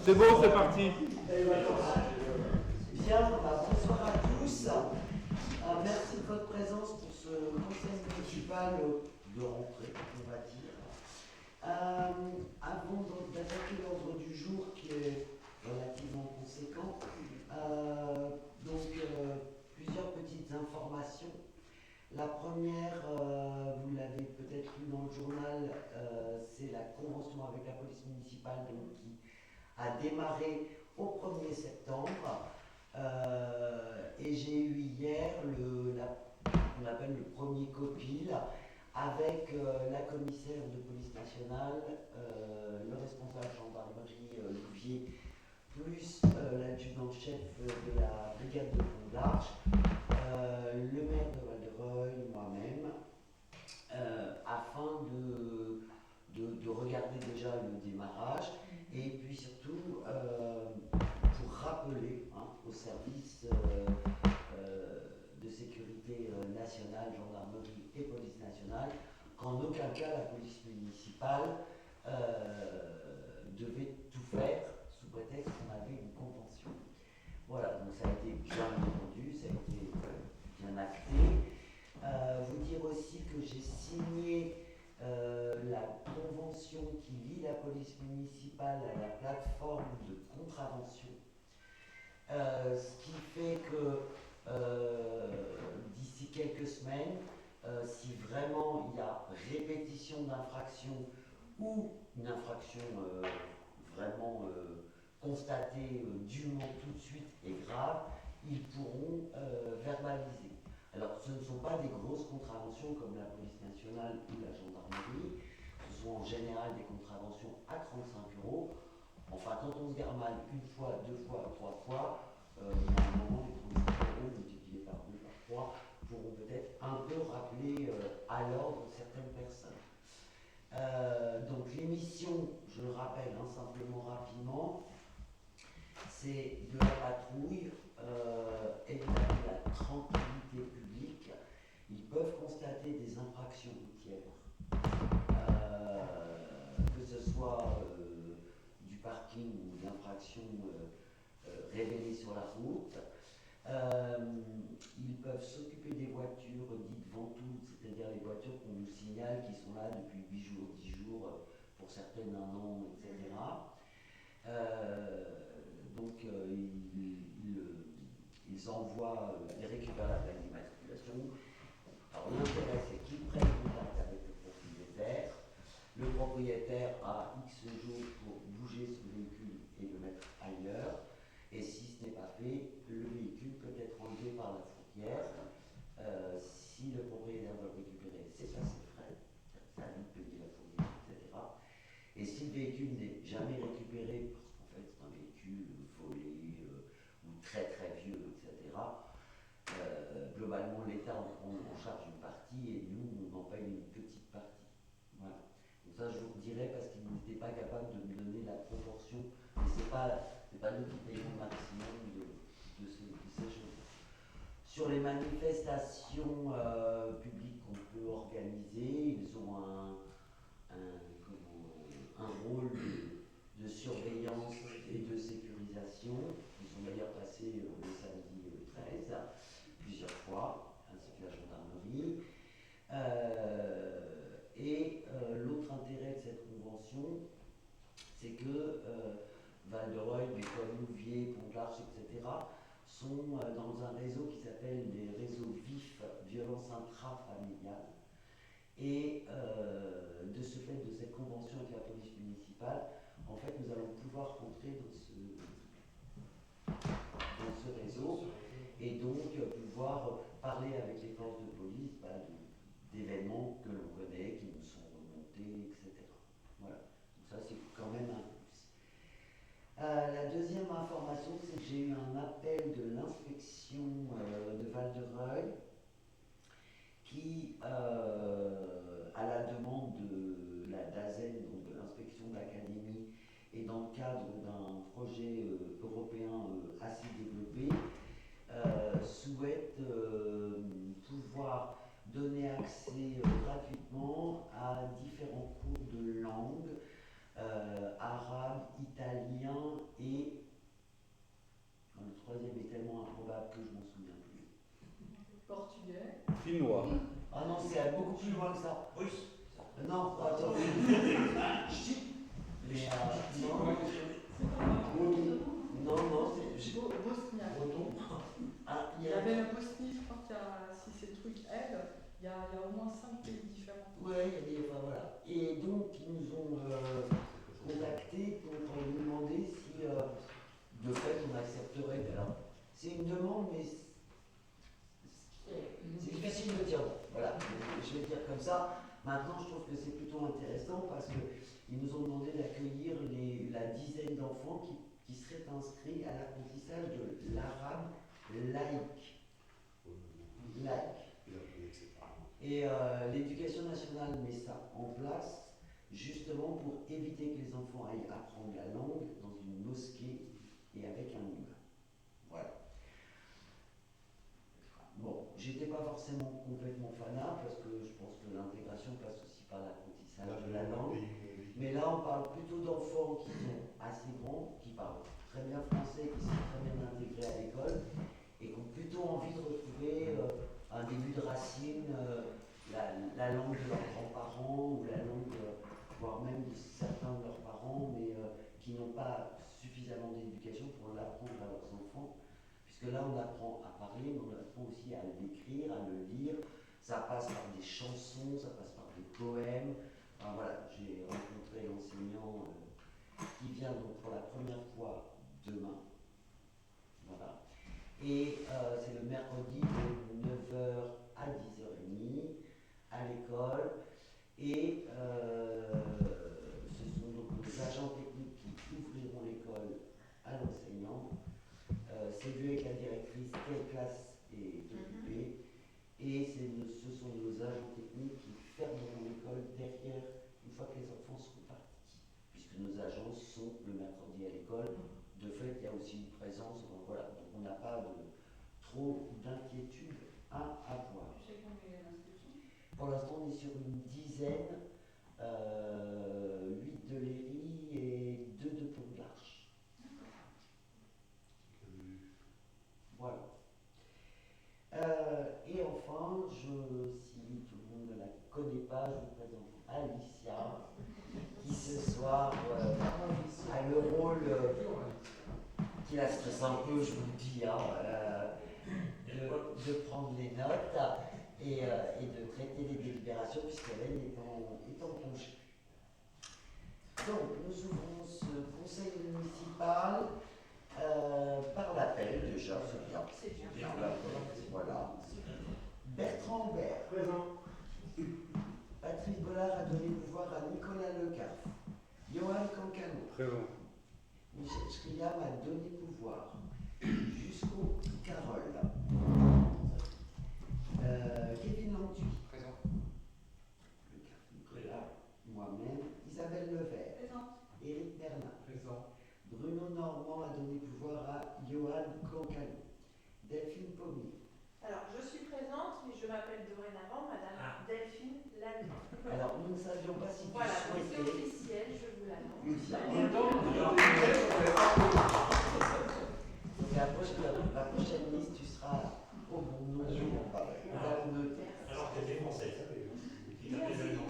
C'est bon, c'est parti. Bien, bonsoir à tous. Merci de votre présence pour ce conseil municipal de rentrée, on va dire. Avant d'attaquer l'ordre du jour qui est relativement conséquent, plusieurs petites informations. La première, vous l'avez peut-être lu dans le journal, c'est la convention avec la police municipale qui a démarré au 1er septembre. Et j'ai eu hier qu'on appelle le premier copil avec la commissaire de police nationale, le responsable gendarmerie Louvier, plus l'adjudant-chef de la brigade de Pont d'Arche, le maire de Val-de-Reuil, moi-même, afin de regarder déjà le démarrage et puis surtout pour rappeler au service de sécurité nationale, gendarmerie et police nationale qu'en aucun cas la police municipale devait tout faire sous prétexte qu'on avait une convention. Voilà, donc ça a été bien entendu, ça a été bien acté. Vous dire aussi que j'ai signé la convention qui lie la police municipale à la plateforme de contravention. Ce qui fait que d'ici quelques semaines, si vraiment il y a répétition d'infraction ou une infraction vraiment constatée dûment tout de suite et grave, ils pourront verbaliser. Alors ce ne sont pas des grosses contraventions comme la police nationale ou la gendarmerie, ce sont en général des contraventions à 35 €. Enfin, quand on se gare mal une fois, deux fois, trois fois, normalement, les 35 € multipliés par 2, par 3, pourront peut-être un peu rappeler à l'ordre certaines personnes. Donc, l'émission, je le rappelle simplement rapidement, c'est de la patrouille, évidemment la tranquillité publique. Ils peuvent constater des infractions routières, que ce soit du parking ou d'infractions révélées sur la route. Ils peuvent s'occuper des voitures dites ventouses, c'est-à-dire les voitures qu'on nous signale qui sont là depuis 8 jours, 10 jours, pour certaines 1 an, etc. Ils envoient, ils récupèrent la plaque d'immatriculation. Alors l'intérêt, c'est qu'ils prennent contact avec le propriétaire. Le propriétaire a X jours pour bouger son véhicule et le mettre ailleurs. Et si ce n'est pas fait, le véhicule peut être enlevé par la fourrière. Si le propriétaire veut le récupérer, c'est pas ses frais. Ça a lui de payer la fourrière, etc. Et si le véhicule n'est jamais récupéré, parce qu'en fait c'est un véhicule volé ou très très vieux, etc., globalement l'État en prend en charge une partie et nous on en paye une petite partie. Voilà. Donc ça je vous le dirai parce qu'ils n'étaient pas capables de me donner la proportion, mais c'est pas nous qui payons le maximum de ces choses. Sur les manifestations publiques qu'on peut organiser, ils ont un rôle de surveillance et de sécurisation. Ils sont d'ailleurs passés le samedi 13 plusieurs fois, ainsi que la gendarmerie. L'autre intérêt de cette convention, c'est que Val-de-Reuil, mais comme Louvier, Pont d'Arche, etc., sont dans un réseau qui s'appelle les réseaux vifs violence intrafamiliale. Et de ce fait, de cette convention avec la police municipale, en fait, nous allons pouvoir rentrer dans ce réseau et donc pouvoir parler avec les forces de police d'événements que l'on connaît, qui nous sont remontés, etc. Voilà. Donc ça, c'est quand même un plus. La deuxième information, c'est que j'ai eu un appel de l'inspection de Val-de-Reuil qui, à la demande de la DAZEN, donc de l'inspection d'académie, et dans le cadre d'un projet européen assez développé, souhaite pouvoir donner accès gratuitement à différents cours de langue arabe, italien et le troisième est tellement improbable que je m'en souviens plus. Portugais. Finnois. Ah non, c'est beaucoup plus loin que ça. Russe. Non, attends. Mais non, c'est Bosniaque. breton. Ah, Il y avait la Bosnie, je crois qu'il y a, si c'est le truc aide, il y a au moins 5 pays différents. Ouais, il y a des, enfin, voilà. Et donc, ils nous ont contactés pour nous demander si, de fait, on accepterait. Alors, c'est une demande, mais c'est difficile de dire. Voilà, je vais le dire comme ça. Maintenant, je trouve que c'est plutôt intéressant parce qu'ils nous ont demandé d'accueillir la dizaine d'enfants qui seraient inscrits à l'apprentissage de l'arabe laïque. Et l'éducation nationale met ça en place justement pour éviter que les enfants aillent apprendre la langue dans une mosquée et avec un imam. Voilà. Bon, j'étais pas forcément complètement fanat parce que je pense que l'intégration passe aussi par l'apprentissage de la langue. Mais là, on parle plutôt d'enfants qui sont assez grands, qui parlent très bien français, qui sont très bien intégrés à l'école et qui ont plutôt envie de retrouver un début de racine, la langue de leurs grands-parents ou la langue, voire même de certains de leurs parents, mais qui n'ont pas suffisamment d'éducation pour l'apprendre à leurs enfants. Puisque là, on apprend à parler, mais on apprend aussi à l'écrire, à le lire. Ça passe par des chansons, ça passe par des poèmes. Enfin, voilà, j'ai rencontré l'enseignant qui vient donc pour la première fois demain. Voilà. Et c'est le mercredi de 9h à 10h30 à l'école. Et ce sont donc les agents techniques qui ouvriront l'école à l'enseignant. C'est vu avec la directrice quelle classe est occupée. Et ce sont nos agents techniques qui fermeront l'école derrière une fois que les enfants seront partis. Puisque nos agents sont le mercredi à l'école. De fait, il y a aussi une présence. Voilà. Donc on n'a pas trop d'inquiétude à avoir. Tu sais combien il y a d'inscriptions ? Pour l'instant, on est sur une dizaine, 8 de Léry et 2 de Pont de l'Arche. Voilà. Et enfin, si tout le monde ne la connaît pas, je vous présente Alicia, qui ce soir a le rôle qui la stresse un peu, je vous le dis, de prendre les notes et de traiter les délibérations, puisqu'elle est en congé. Donc, nous ouvrons ce conseil municipal par l'appel, déjà, c'est bien. C'est bien. Voilà. Bertrand Aubert. Présent. Patrice Bollard a donné pouvoir à Nicolas Lecarf. Johan Cancano. Présent. Michel Schriam a donné pouvoir jusqu'au Carole. Kevin Lantuy. Présent. Lecarf Nicolas. Moi-même. Isabelle Levert. Présente. Éric Bernard. Présent. Bruno Normand a donné pouvoir à Johan Cancano. Delphine Pommier. Alors, je suis présente, mais je m'appelle dorénavant Madame Delphine Lanoux. Alors, nous ne savions pas si tu Voilà, donc c'est souhaitais. officiel, je vous l'annonce. Donc, la prochaine liste, tu seras au bon nom. On va le noter. Alors qu'elle est française. Qui t'appelle le nom.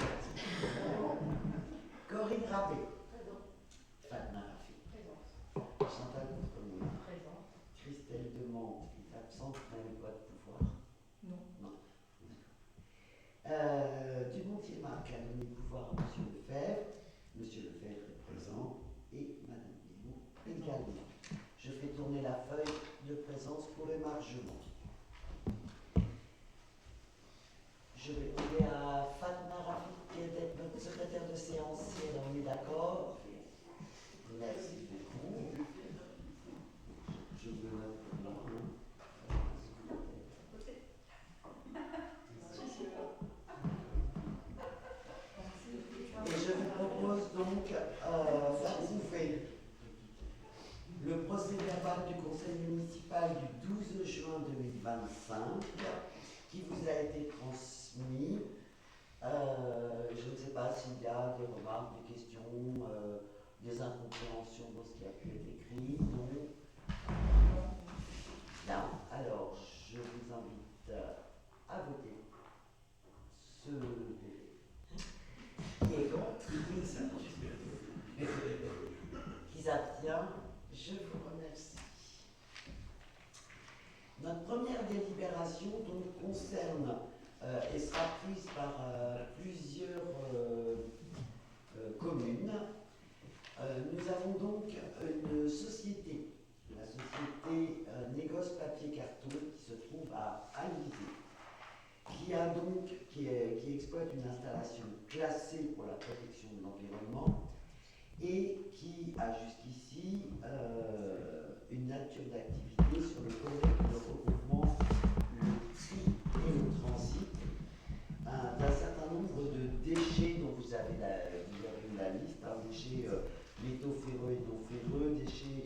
Corinne Rabé. Présente. Fatma Rafi. Présente. Chantal Contremoule. Présente. Christelle Demont est absente, n'avait pas de pouvoir. Non. Non. Dumontier-Marc a donné pouvoir à M. Lefebvre. M. Lefebvre est présent et Mme Guénaud également. Je fais tourner la feuille de présence pour l'émargement. Je vais demander à Fatma Rafi d'être notre secrétaire de séance, si on est d'accord. Merci beaucoup. Je me note là. Et je vous propose donc d'approuver le procès-verbal du conseil municipal du 12 juin 2025 qui vous a été transmis. Je ne sais pas pas s'il y a des remarques, des questions, des incompréhensions dans ce qui a pu être écrit. Non. Bien, alors je vous invite à voter ce qui est contre, qui s'abstient. Je vous remercie. Notre première délibération donc concerne et sera prise par plusieurs communes. Nous avons donc une société, la société Négoce Papier Carton, qui se trouve à Alizé, qui exploite une installation classée pour la protection de l'environnement et qui a jusqu'ici une nature d'activité sur le collecte, le regroupement, le tri et le transit d'un certain nombre de déchets dont vous avez la liste, déchets métaux ferreux et non ferreux, déchets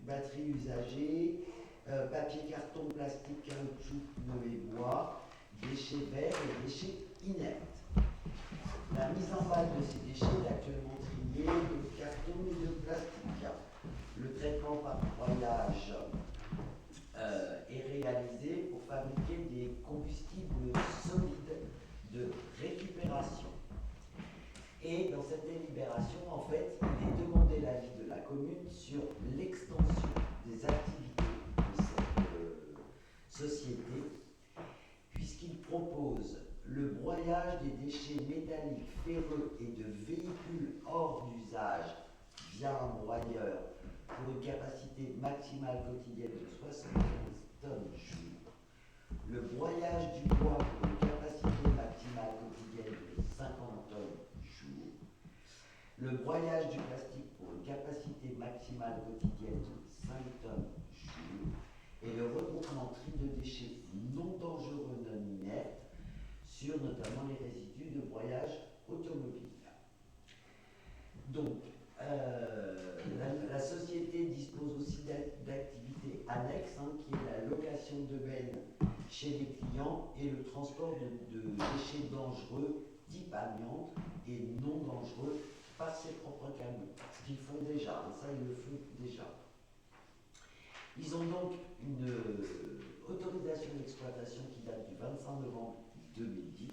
batteries usagées, papier, carton, plastique, caoutchouc, pneus et bois, déchets verts et déchets inertes. La mise en balle de ces déchets est actuellement triée de carton et de plastique. Le traitement par broyage est réalisé pour fabriquer des combustibles solides de récupération. Et dans cette délibération, en fait, il est demandé l'avis de la commune sur l'extension des activités de cette société, puisqu'il propose le broyage des déchets métalliques, ferreux et de véhicules hors d'usage via un broyeur pour une capacité maximale quotidienne de 75 tonnes jour. Le broyage du bois pour une capacité maximale quotidienne de 50 tonnes jour. Le broyage du plastique pour une capacité maximale quotidienne de 5 tonnes jour. Et le regroupement tri de déchets non dangereux non inertes sur notamment les résidus de broyage automobile. Donc, la société dispose aussi d'activités annexes, qui est la location de bennes chez les clients et le transport de déchets dangereux type amiante et non dangereux par ses propres camions. Ce qu'ils font déjà, ça ils le font déjà. Ils ont donc une autorisation d'exploitation qui date du 25 novembre 2010.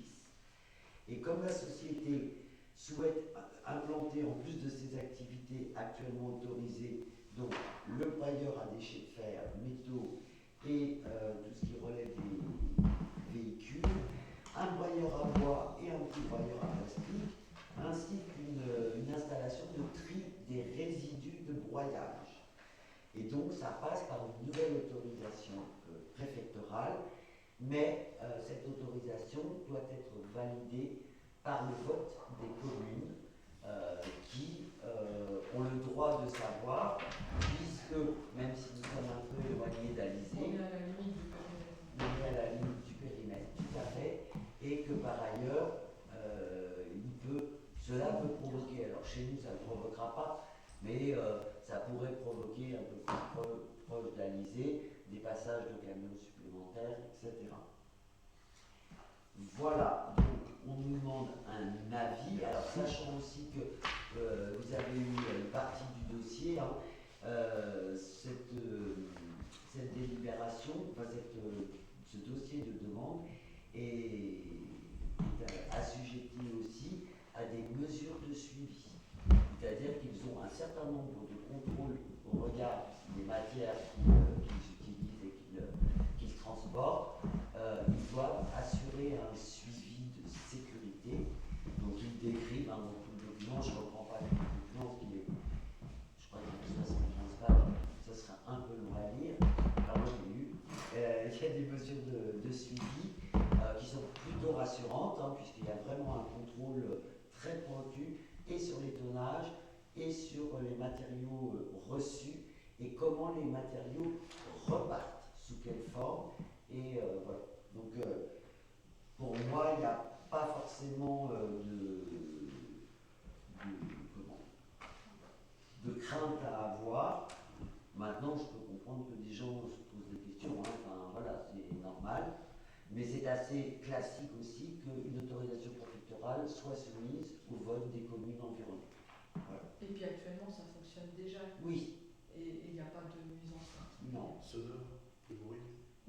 Et comme la société souhaite implanter, en plus de ses activités actuellement autorisées, donc le broyeur à déchets de fer, métaux et tout ce qui relève des véhicules, un broyeur à bois et un petit broyeur à plastique, ainsi qu'une installation de tri des résidus de broyage. Et donc ça passe par une nouvelle autorisation préfectorale, mais cette autorisation doit être validée par le vote des communes qui ont le droit de savoir, puisque même si nous sommes un peu éloignés d'Alizé, on est à la limite du périmètre, tout à fait, et que par ailleurs, cela peut provoquer, alors chez nous ça ne provoquera pas, mais ça pourrait provoquer un peu plus proche d'Alizé des passages de camions supplémentaires, etc. Voilà, donc on nous demande un avis, alors sachant aussi que vous avez eu une partie du dossier, cette délibération, ce dossier de demande est assujetti aussi à des mesures de suivi. C'est-à-dire qu'ils ont un certain nombre de contrôles au regard des matières qu'ils utilisent et qu'ils transportent. Ils doivent assurer un suivi de sécurité. Donc ils décrivent dans tout le document, je ne reprends pas tout le document, parce qu'il est, je crois qu'il y a 75 pages, ça sera un peu long à lire. Alors moi j'ai lu. Il y a des mesures de suivi qui sont plutôt rassurantes, puisqu'il y a vraiment un contrôle très pointu et sur les tonnages et sur les matériaux reçus et comment les matériaux repartent, sous quelle forme. Et voilà. Donc pour moi, il n'y a pas forcément de crainte à avoir. Maintenant, je peux comprendre que des gens se posent des questions, enfin voilà, c'est normal. Mais c'est assez classique aussi qu'une autorisation préfectorale soit soumise au vote des communes environnantes. Voilà. Et puis actuellement, ça fonctionne déjà. Oui, Et il n'y a pas de nuisance particulière. non. Sonore, de bruit.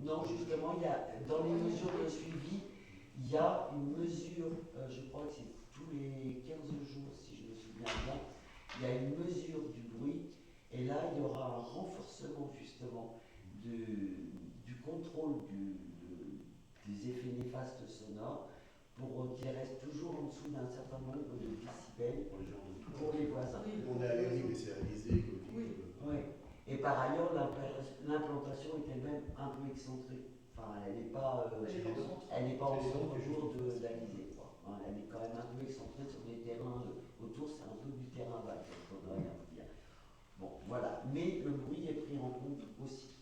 Non, justement, il y a, dans les mesures de suivi, il y a une mesure, je crois que c'est tous les 15 jours, si je me souviens bien, il y a une mesure du bruit, et là, il y aura un renforcement justement du contrôle des effets néfastes sonores pour qu'ils restent toujours en dessous d'un certain nombre de décibels Pour les gens de pour les voisins. Oui. On est à l'année, mais c'est réalisé. Oui. Oui. Et par ailleurs, l'implantation est elle-même un peu excentrée. Enfin, elle n'est pas, elle n'est pas au centre autour de l'Alizé. Elle est quand même un peu excentrée sur des terrains autour, c'est un peu du terrain vague, il faudrait rien vous dire. Bon, voilà. Mais le bruit est pris en compte aussi.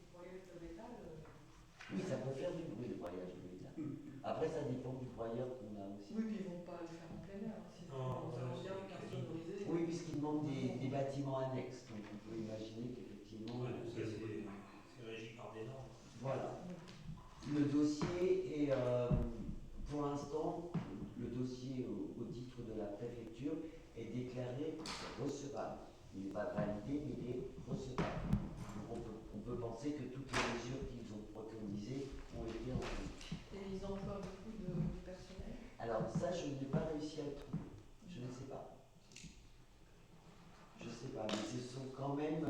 Le broyage de métal, Oui, ça peut faire du bruit, le broyage de métal. Après, ça dépend du broyeur qu'on a aussi. oui, puis ils ne vont pas le faire en plein air. Non, Sinon, ça ils aussi, bien bien sonorisé. Oui, puisqu'il demande des bâtiments annexes. Donc, on peut imaginer qu'effectivement. Ouais, ça, c'est régi par des normes. Voilà. Le dossier est, pour l'instant, le dossier au titre de la préfecture est déclaré recevable. Il n'est pas validé, mais il est recevable. Donc on peut penser que toutes les mesures qu'ils ont préconisées ont été entendues. Et ils emploient beaucoup de personnel. Alors ça, je n'ai pas réussi à le trouver. Je ne sais pas. Je ne sais pas, mais ce sont quand même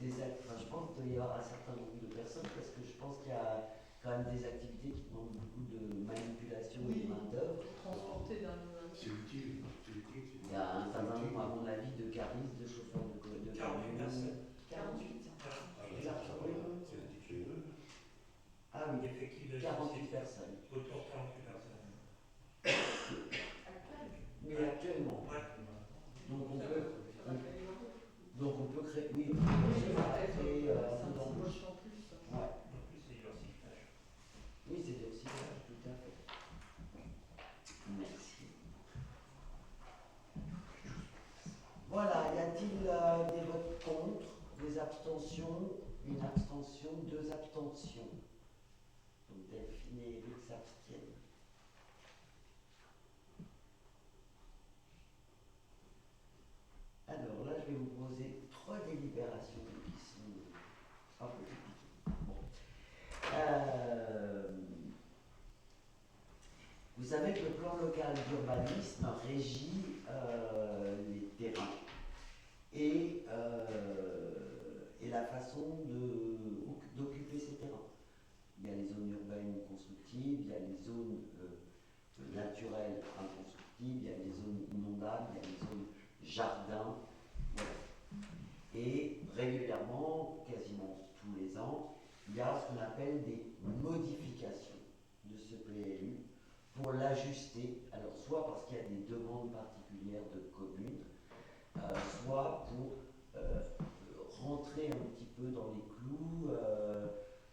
des actes. Enfin, je pense qu'il doit y avoir un certain nombre de personnes parce que je pense qu'il y a quand même des activités qui demandent beaucoup de manipulation et de main-d'œuvre. Transporter d'un lieu à l'autre. C'est utile. Il y a un certain nombre, à mon avis, de caristes, de chauffeurs de 48 camions. personnes. 48. C'est intitulé. Ah oui, Effectif de 48 personnes. Autour de 48 personnes. Actuel. Mais actuellement, Ouais. donc on Ça peut, va créer un peu. donc on peut créer, oui, Oui, ça va créer c'est un un peu d'embauche. petit en plus. Ouais. En plus, c'est du recyclage. Oui, c'est du recyclage, tout à fait. Merci. Voilà, y a-t-il des votes contre, des abstentions, une abstention, deux abstentions? Donc Delphine et Eric s'abstiennent. Alors là, je vais vous poser trois délibérations qui sont un peu compliquées. Bon. Vous savez que le plan local d'urbanisme régit les terrains et la façon d'occuper ces terrains. Il y a les zones urbaines constructives, il y a les zones naturelles inconstructibles, il y a les zones inondables, il y a les zones jardins. Voilà. Et régulièrement, quasiment tous les ans, il y a ce qu'on appelle des modifications de ce PLU pour l'ajuster, alors soit parce qu'il y a des demandes particulières de communes, soit pour rentrer un petit peu dans les clous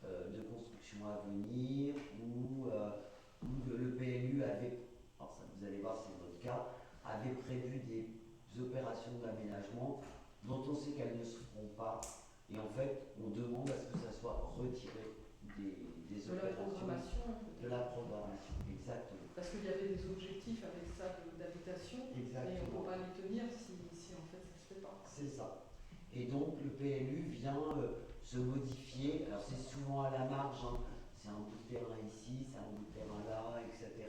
de construction à venir, où le PLU avait, alors ça vous allez voir c'est votre cas, avait prévu des opérations d'aménagement dont on sait qu'elles ne se feront pas, et en fait on demande à ce que ça soit retiré des De la opérations. programmation. De la programmation, exactement. Parce qu'il y avait des objectifs avec ça d'habitation, et on ne Exactement. peut pas les tenir si en fait ça ne se fait pas. C'est ça. Et donc le PLU vient se modifier, alors c'est souvent à la marge, hein. C'est un bout de terrain ici, c'est un bout de terrain là, etc.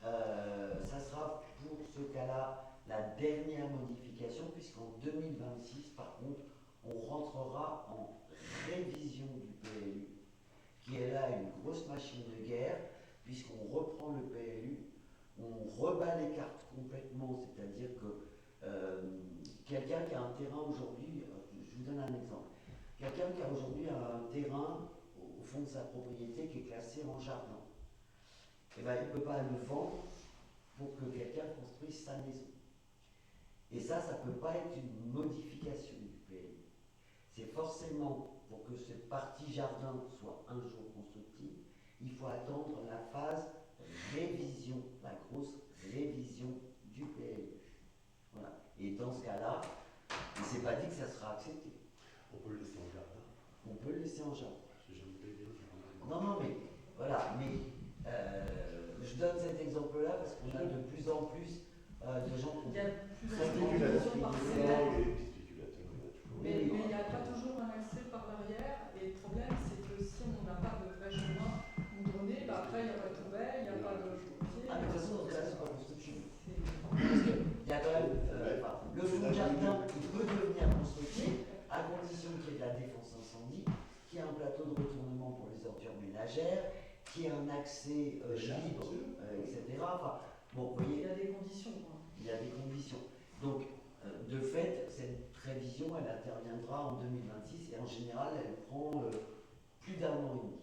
Ça sera pour ce cas-là la dernière modification, puisqu'en 2026, par contre, on rentrera en révision du PLU, qui est là une grosse machine de guerre, puisqu'on reprend le PLU, on rebat les cartes complètement, c'est-à-dire que quelqu'un qui a un terrain aujourd'hui, je vous donne un exemple, quelqu'un qui a aujourd'hui un terrain au fond de sa propriété qui est classé en jardin, eh ben, il ne peut pas le vendre pour que quelqu'un construise sa maison. Et ça ne peut pas être une modification du PLU. C'est forcément, pour que cette partie jardin soit un jour constructive, il faut attendre la phase révision, la grosse révision du PLU. Voilà. Et dans ce cas-là, il ne s'est pas dit que ça sera accepté. On peut le laisser en jardin. On peut le laisser en jardin. J'ai jamais payé au jardin. Non, mais exemple-là parce qu'on a de plus en plus de gens qui Il y a plus de Spéculateurs, spéculation par il y celle. a des petits spéculateurs, il y en a toujours. Mais il n'y a pas toujours un accès par l'arrière. Et le problème, c'est que si on n'a pas de vrai chemin goudronné, bah après, il n'y a pas de poubelle, il n'y a pas de pied. Ah, mais de toute façon, dans ce cas-là, c'est pas construction. C'est- Parce qu'il y a quand même. Le fond de jardin, il peut devenir constructible à condition qu'il y ait de la défense incendie, qu'il y ait un plateau de retournement pour les ordures ménagères, qu'il y ait un accès libre, etc. Enfin, bon, vous Il voyez, y a des conditions, quoi. il y a des conditions. Donc, de fait, cette prévision, elle interviendra en 2026 et en général, elle prend plus d'un an et demi.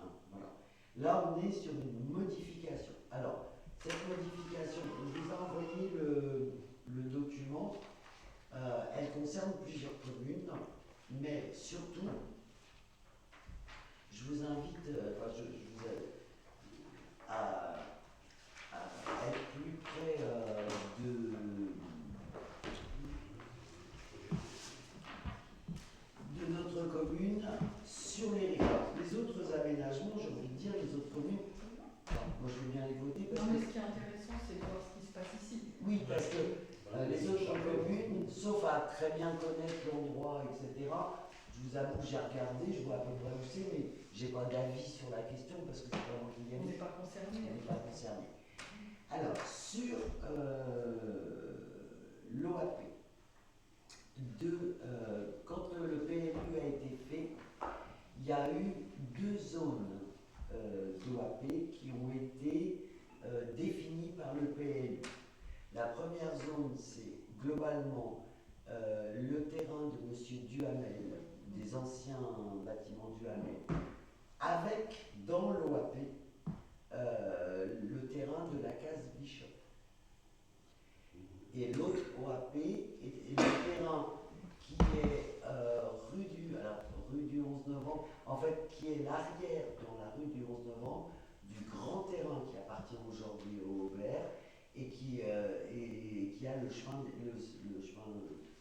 Hein, voilà. Là, on est sur une modification. Alors, cette modification, je vous ai envoyé le document. Elle concerne plusieurs communes, mais surtout, je vous invite à être plus près de notre commune sur les rivages. Les autres aménagements, j'ai envie de dire, les autres communes, enfin, moi je veux bien les voter parce Non, mais que ce qui est intéressant, c'est de voir ce qui se passe ici. oui, parce que les autres communes, sauf à très bien connaître l'endroit, etc., je vous avoue que j'ai regardé, je vois à peu près où c'est, mais j'ai pas d'avis sur la question parce que c'est pas moi qui l'ai On vu. n'est pas concerné. On n'est pas concerné. Alors, sur l'OAP, quand le PLU a été fait, il y a eu 2 zones d'OAP qui ont été définies par le PLU. La première zone, c'est globalement le terrain de M. Duhamel, des anciens bâtiments Duhamel, avec, dans l'OAP, le terrain de la case Bishop. Et l'autre OAP est le terrain qui est rue du 11 novembre, en fait, qui est l'arrière dans la rue du 11 novembre du grand terrain qui appartient aujourd'hui au Aubert et qui a le chemin,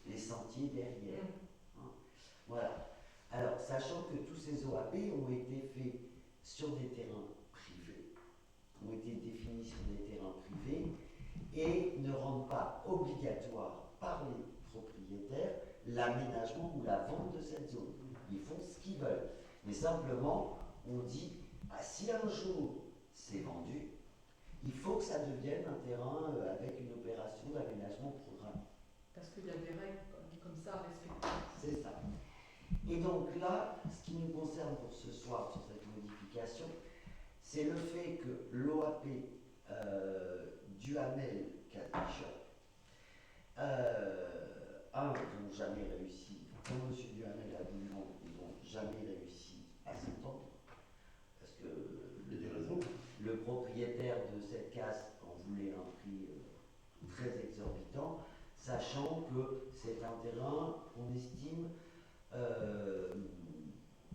les sentiers derrière. Hein. Voilà. Alors, sachant que tous ces OAP ont été faits sur des terrains privés, ont été définis sur des terrains privés et ne rendent pas obligatoire par les propriétaires l'aménagement ou la vente de cette zone. Ils font ce qu'ils veulent. Mais simplement, on dit, si un jour c'est vendu, il faut que ça devienne un terrain avec une opération d'aménagement programmé. Parce qu'il y a des règles comme ça à respecter. C'est ça. Et donc là, ce qui nous concerne pour ce soir sur cette modification, c'est le fait que l'OAP Duhamel Bishop, ils n'ont jamais réussi, quand M. Duhamel a voulu vendre, ils n'ont jamais réussi à s'entendre, parce que Il y a des raisons. le propriétaire de cette case en voulait un prix très exorbitant, sachant que c'est un terrain qu'on estime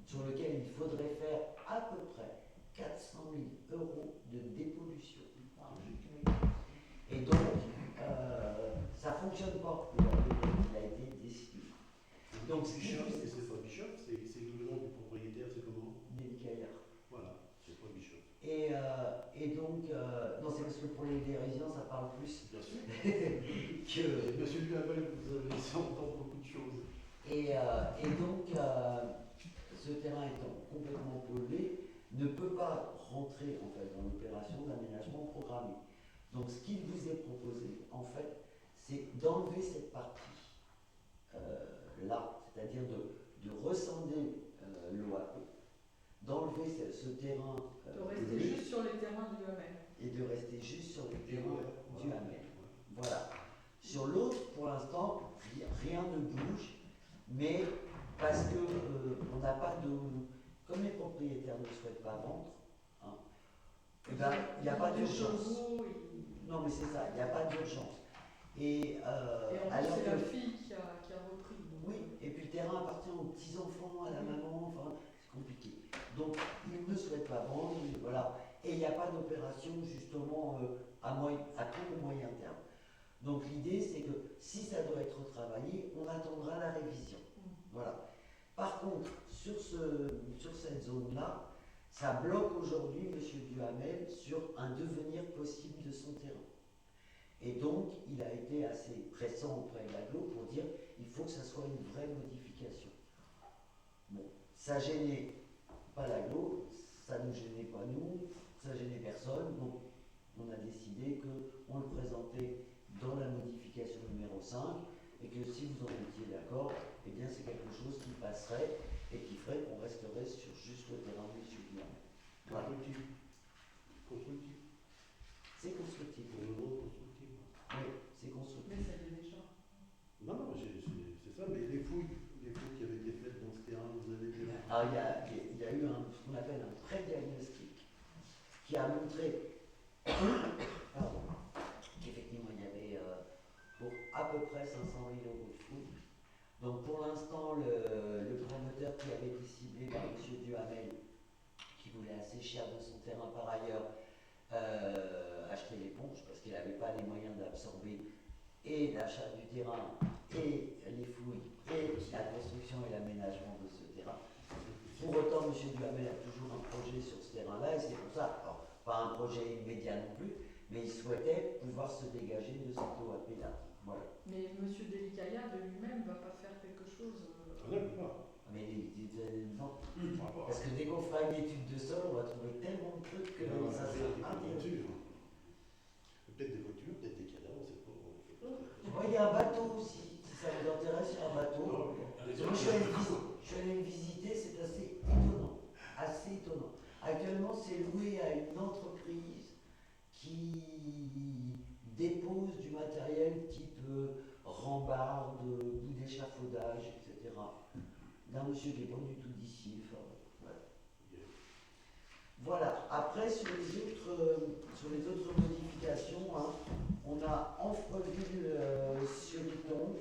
sur lequel il faudrait faire à peu près 400 000 € de dépollution. Et donc, ça ne fonctionne pas, il a été décidé. Donc, ce qui Bishop, c'est pas Bishop, c'est le nom du propriétaire, c'est comment? Délicaillard. Voilà, c'est pas Bishop. Et donc, non, c'est parce que pour les Lérésiens, ça parle plus Bien sûr. que. Monsieur Duhamel, vous avez laissé entendre beaucoup de choses. Et donc, ce terrain étant complètement pollué, ne peut pas rentrer en fait dans l'opération d'aménagement programmé. Donc, ce qu'il vous est proposé, en fait, c'est d'enlever cette partie là, c'est-à-dire de rescinder l'OAP, d'enlever ce terrain De rester juste sur les terrains du Duhamel. et de rester juste sur les terrains du Voilà. Hamel. Voilà. Sur l'autre, pour l'instant, rien ne bouge, mais parce que on n'a pas de. Comme les propriétaires ne souhaitent pas vendre, hein, eh ben, il n'y a pas d'urgence. Non, mais c'est ça, il n'y a pas d'urgence. Et, Et en plus, alors c'est la que. fille qui a repris. Donc, Oui, et puis le terrain appartient aux petits-enfants, à la maman, enfin, c'est compliqué. Donc, ils ne souhaitent pas vendre, voilà. Et il n'y a pas d'opération, justement, à court ou moyen terme. Donc, l'idée, c'est que si ça doit être travaillé, on attendra la révision. Voilà. Par contre, sur cette zone-là, Ça bloque aujourd'hui M. Duhamel sur un devenir possible de son terrain. Et donc, il a été assez pressant auprès de l'aglo pour dire il faut que ça soit une vraie modification. Bon, ça gênait pas l'aglo, ça ne nous gênait pas nous, ça gênait personne, donc on a décidé qu'on le présentait dans la modification numéro 5 et que si vous en étiez d'accord, eh bien c'est quelque chose qui passerait et qui ferait qu'on resterait sur juste le terrain de M. Duhamel. Voilà. Constructif. C'est constructif. Pour le moment, constructif. Oui, c'est constructif. Mais ça l'est déjà. Non, non, c'est ça, mais les fouilles qui avaient été faites dans ce terrain, vous avez été là. Alors, il y a eu ce qu'on appelle un pré-diagnostic qui a montré pardon, qu'effectivement il y avait pour à peu près 500 000 euros de fouilles. Donc pour l'instant, le promoteur qui avait été ciblé par M. Duhamel, qui voulait assez cher de son terrain par ailleurs, acheter l'éponge parce qu'il n'avait pas les moyens d'absorber et l'achat du terrain et les fouilles et la construction et l'aménagement de ce terrain. Pour autant, M. Duhamel a toujours un projet sur ce terrain-là et c'est pour ça, alors, pas un projet immédiat non plus, mais il souhaitait pouvoir se dégager de cette OAP-là. Voilà. Mais M. Delicaya de lui-même ne va pas faire quelque chose. Ah non, pas. Mais non. Parce que dès qu'on fera une étude de sol, on va trouver tellement de trucs que Non, ça c'est sera des intéressant. voitures. Peut-être des voitures, peut-être des cadavres, on sait pas. Il y a un bateau aussi, si ça vous intéresse, il y a un bateau. Moi, je suis allé le visiter, c'est assez étonnant. Assez étonnant. Actuellement, c'est loué à une entreprise qui dépose du matériel type rambarde, bout d'échafaudage, etc. D'un monsieur qui n'est pas du tout d'ici. Enfin, voilà. Voilà. Après, sur les autres modifications, hein, on a Amfreville-sur-Iton,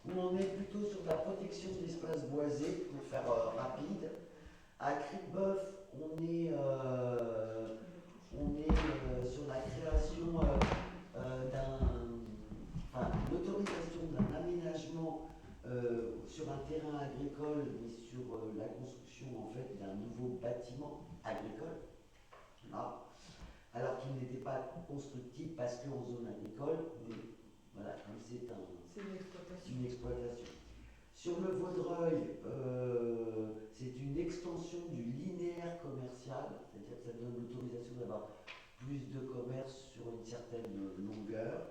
où on est plutôt sur la protection d'espaces boisés, pour faire rapide. À Cricboeuf, on est sur la création l'autorisation d'un aménagement sur un terrain agricole, mais sur la construction en fait d'un nouveau bâtiment agricole. Là. Alors qu'il n'était pas constructible parce qu'en zone agricole, mais voilà, comme c'est une exploitation. Sur le Vaudreuil, c'est une extension du linéaire commercial, c'est-à-dire que ça donne l'autorisation d'avoir plus de commerce sur une certaine longueur.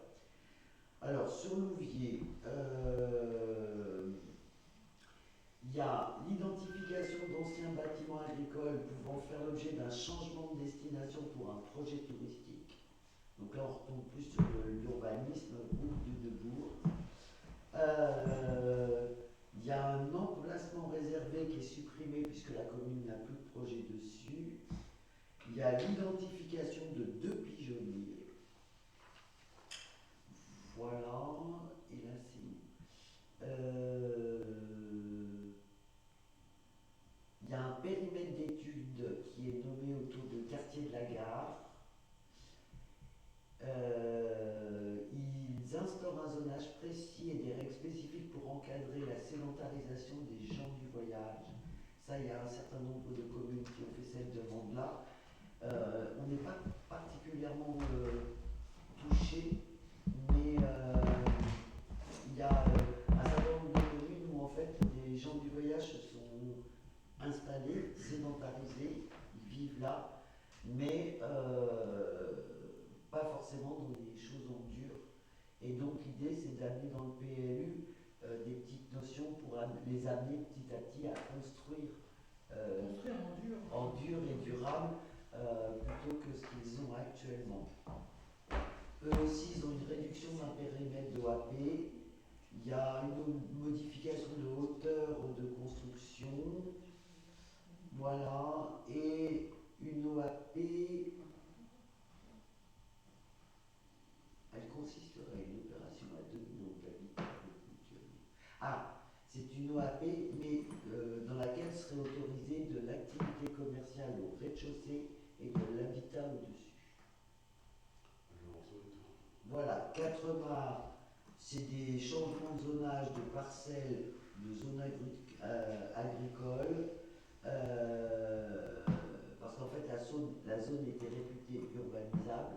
Alors, sur Louviers, il y a l'identification d'anciens bâtiments agricoles pouvant faire l'objet d'un changement de destination pour un projet touristique. Donc là, on retombe plus sur l'urbanisme ou de bourg. Il y a un emplacement réservé qui est supprimé puisque la commune n'a plus de projet dessus. Il y a l'identification de 2 pigeonniers. Voilà, et là c'est où il y a un périmètre d'études qui est nommé autour du quartier de la gare. Ils instaurent un zonage précis et des règles spécifiques pour encadrer la sédentarisation des gens du voyage. Ça, il y a un certain nombre de communes qui ont fait cette demande-là. On n'est pas particulièrement touché, mais il y a un certain nombre de communes où en fait les gens du voyage se sont installés, sédentarisés, ils vivent là, mais pas forcément dans des choses en dur. Et donc l'idée c'est d'amener dans le PLU des petites notions pour les amener petit à petit à construire en dur et durable plutôt que ce qu'ils ont actuellement. Eux aussi ils ont une réduction d'un périmètre d'OAP, il y a une modification de hauteur de construction, voilà, et une OAP. Elle consisterait une opération à dominante d'habitat ponctuelle. Ah, c'est une OAP, mais dans laquelle serait autorisée de l'activité commerciale au rez-de-chaussée et de l'habitat au-dessus. Voilà, 4 mares, c'est des changements de zonage de parcelles de zone agricole. parce qu'en fait la zone était réputée urbanisable,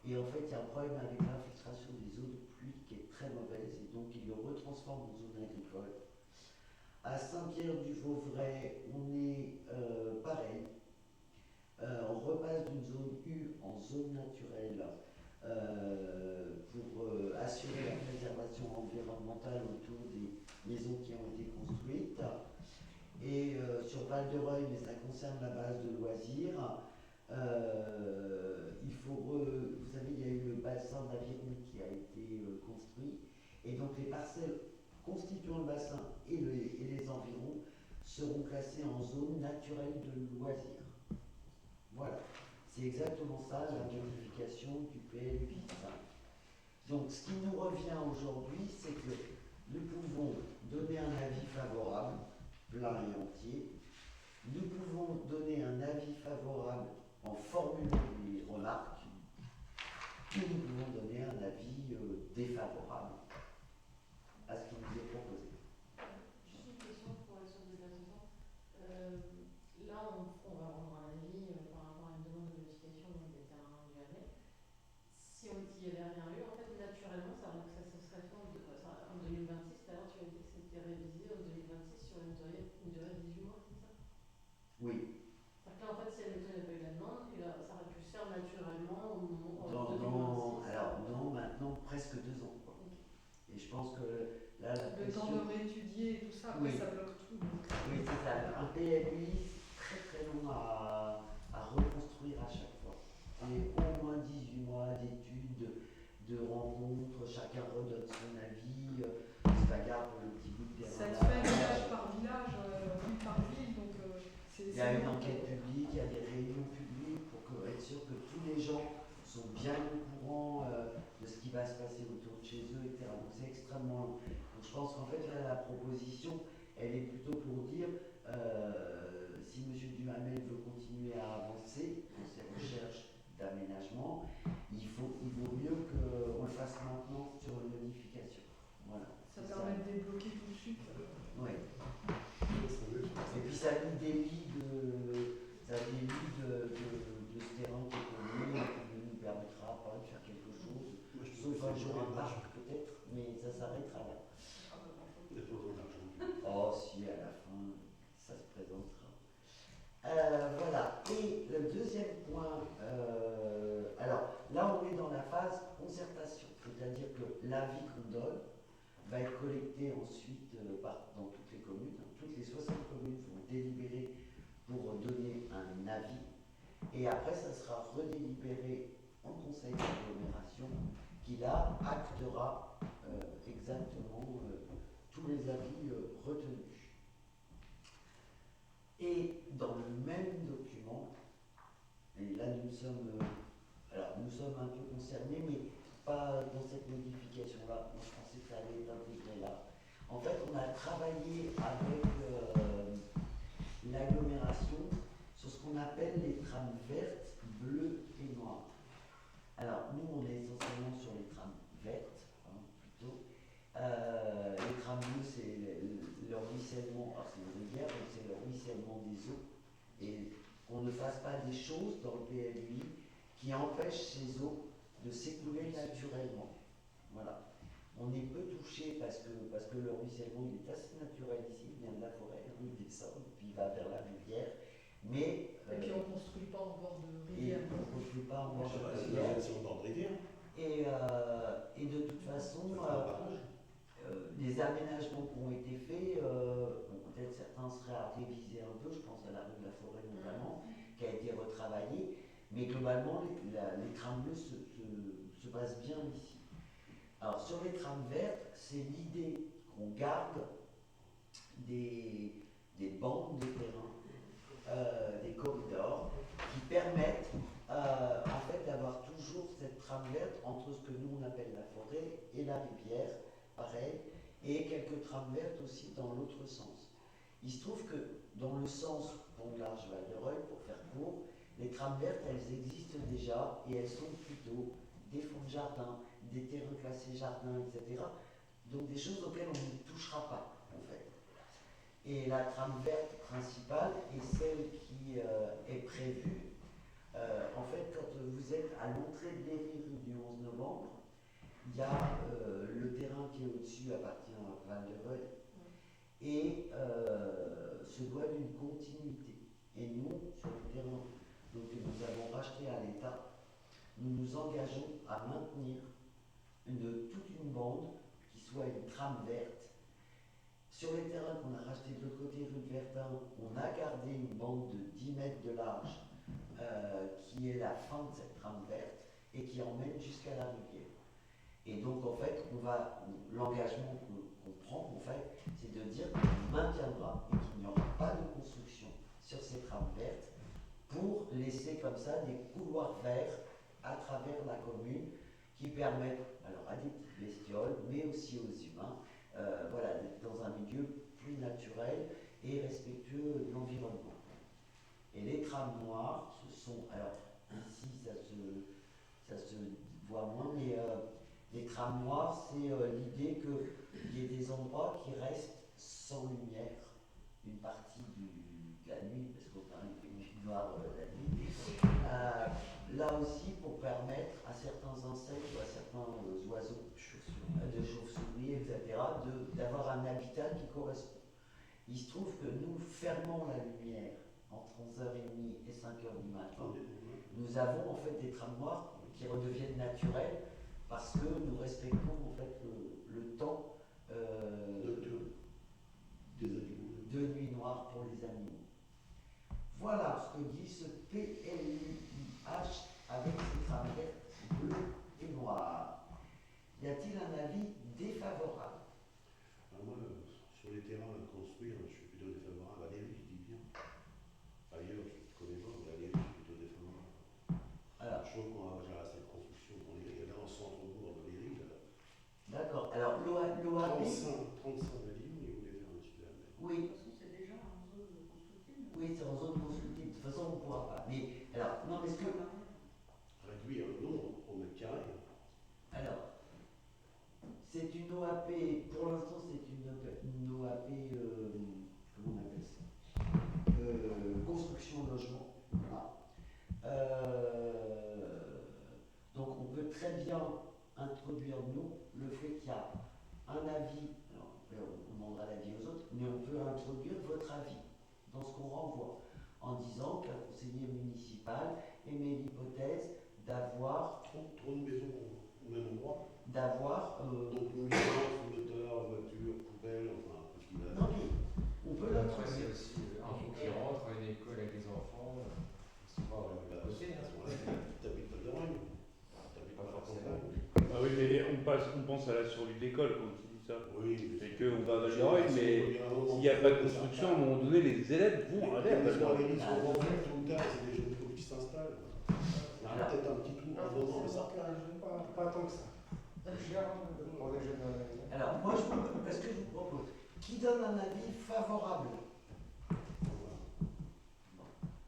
et en fait il y a un problème avec l'infiltration des eaux de pluie qui est très mauvaise, et donc ils le retransforment en zone agricole. À Saint-Pierre-du-Vauvray, on est pareil. On repasse d'une zone U en zone naturelle pour assurer la préservation environnementale autour des maisons qui ont été construites. Et sur Val-de-Reuil, mais ça concerne la base de loisirs, vous savez, il y a eu le bassin d'Aviron qui a été construit, et donc les parcelles constituant le bassin et les environs seront classées en zone naturelle de loisirs. Voilà, c'est exactement ça la modification du PLUI 5. Donc ce qui nous revient aujourd'hui, c'est que nous pouvons donner un avis favorable, plein et entier. Nous pouvons donner un avis favorable en formulant des remarques, ou nous pouvons donner un avis défavorable à ce qui nous est proposé. Juste une question pour être sûr de bien comprendre. Là, on va rendre un avis par rapport à une demande de modification des terrains du Hamel. Si on n'y avait rien eu, en fait, naturellement, ça se serait fait en 2026. Tout à l'heure, tu as dit que c'était révisé en 2026 sur une durée de 18 mois, c'est ça? Oui. Donc là, en fait, si la méthode n'a pas eu la demande, ça aurait pu se faire naturellement au moment Alors, non, maintenant presque 2 ans. Quoi. Okay. Et je pense que là, la Le temps de réétudier et tout ça, après oui. ça bloque tout. Oui, c'est ça. Un PLUI, c'est très long à reconstruire à chaque fois. Et au moins 18 mois d'études, de rencontres, chacun redonne son avis, se bagarre pour le petit bout de terrain. Ça se fait village par village, ville par ville, donc c'est... Il y a une enquête publique, il y a des réunions publiques pour être sûr que tous les gens sont bien au courant de ce qui va se passer autour de chez eux, etc. Donc c'est extrêmement long. Donc je pense qu'en fait là, la proposition, elle est plutôt pour dire si M. Duhamel veut continuer à avancer dans ses recherches d'aménagement, il vaut mieux qu'on le fasse maintenant sur une modification. Voilà. Ça permet de débloquer tout de suite. Oui. Et puis ça délie de ce terrain qui est connu, qui nous permettra pas de faire quelque chose, sauf un jour un parc peut-être, mais ça s'arrêtera là. C'est pas trop d'argent. Oh si, à la fin, ça se présentera. Voilà. Et le deuxième point, alors là on est dans la phase concertation, c'est-à-dire que l'avis qu'on donne va être collecté ensuite dans toutes les communes. Toutes les 60 communes vont délibérer pour donner un avis, et après ça sera redélibéré en conseil d'agglomération qui là actera exactement tous les avis retenus. Et dans le même document, et là nous sommes un peu concernés, mais pas dans cette modification-là. Moi je pensais que ça allait être intégré là. En fait, on a travaillé avec l'agglomération sur ce qu'on appelle les trames vertes, bleues et noires. Alors, nous, on est essentiellement sur les trames vertes, plutôt. Les trames bleues, c'est le ruissellement, alors c'est une rivière, donc c'est le ruissellement des eaux. Et qu'on ne fasse pas des choses dans le PLUI qui empêchent ces eaux de s'écouler naturellement. Voilà. On est peu touché parce que le ruissellement il est assez naturel ici, il vient de la forêt, il descend, puis il va vers la rivière. Mais, et puis on ne construit pas en bord de rivière. On ne construit pas en bord de rivière. Et de toute façon, les aménagements qui ont été faits, peut-être certains seraient à réviser un peu, je pense à la rue de la Forêt notamment, qui a été retravaillée, mais globalement les trames bleues se passent bien ici. Alors sur les trames vertes, c'est l'idée qu'on garde des bandes de terrain, des corridors qui permettent en fait d'avoir toujours cette trame verte entre ce que nous on appelle la forêt et la rivière, pareil, et quelques trames vertes aussi dans l'autre sens. Il se trouve que dans le sens Pont-de-l'Arche-Val-de-Reuil, pour faire court, les trames vertes elles existent déjà et elles sont plutôt des fonds de jardin, des terrains classés jardins, etc. Donc des choses auxquelles on ne touchera pas en fait. Et la trame verte principale est celle qui est prévue. En fait, quand vous êtes à l'entrée de Léry, rue du 11 novembre, il y a le terrain qui est au-dessus appartient à Val-de-Reuil et se doit d'une continuité. Et nous, sur le terrain donc, que nous avons racheté à l'État, nous nous engageons à maintenir toute une bande qui soit une trame verte. Sur les terrains qu'on a rachetés de l'autre côté rue de Verdun, on a gardé une bande de 10 mètres de large qui est la fin de cette trame verte et qui emmène jusqu'à la rivière. Et donc en fait, l'engagement qu'on prend, en fait, c'est de dire qu'on maintiendra et qu'il n'y aura pas de construction sur ces trames vertes pour laisser comme ça des couloirs verts à travers la commune qui permettent alors à des petites bestioles, mais aussi aux humains, voilà, d'être dans un milieu plus naturel et respectueux de l'environnement. Et les trames noires, ce sont, alors ici ça se voit moins, mais les trames noires, c'est l'idée qu'il y ait des endroits qui restent sans lumière une partie de la nuit, parce qu'on a une nuit noire la nuit. Là aussi, pour permettre à certains insectes ou à certains oiseaux, de chauves-souris, etc., d'avoir un habitat qui correspond. Il se trouve que nous fermons la lumière entre 11h30 et 5h du matin. Nous avons en fait des trames noires qui redeviennent naturelles parce que nous respectons en fait le temps de nuit noire pour les animaux. Voilà ce que dit ce PLUIH avec ses trames vertes, bleues et noires. Y a-t-il un avis défavorable? Alors moi, sur les terrains à construire, je suis plutôt défavorable. Valérie, je dis bien. Ailleurs, je ne connais pas, mais Valérie, je suis plutôt défavorable. Alors, Je trouve qu'on va gérer cette construction. On est là en centre-bourg de Valérie. d'accord. Alors, l'OAP. 35 Valérie, vous voulez faire un super. Oui. De toute façon, c'est déjà en zone constructive. Oui, c'est en zone constructive. De toute façon, on ne pourra pas. Mais, alors, non, mais ce que. Réduire le nombre au mètre carré. Alors, c'est une OAP, pour l'instant, c'est une OAP, comment on appelle ça, construction logement. Voilà. Donc, on peut très bien introduire, nous, le fait qu'il y a un avis, alors on demandera l'avis aux autres, mais on peut introduire votre avis dans ce qu'on renvoie, en disant qu'un conseiller municipal émet l'hypothèse d'avoir Trop de maisons au même endroit. d'avoir Donc, moulin, moteur, voiture, poubelle, enfin, tout ce qui va. non mais on peut Après, c'est l'introduire. aussi un fou qui rentre, une école avec des enfants, souvent à côté, hein, T'habites pas de Rogne. T'habites pas pas forcément. Ah oui, mais on pense à la survie de l'école quand tu dis ça. Oui. C'est qu'on va à Val-de-Reuil, mais s'il n'y a pas de construction, à un moment donné, les élèves vont aller à Les Val-de-Reuil. organismes sont vendus tout le temps, c'est des jeunes couples qui s'installent. Il y a peut-être un petit trou, un moment, mais ça. Pas tant que ça. C'est cher pour les jeunes dans la maison. Alors moi est-ce que je vous propose qui donne un avis favorable?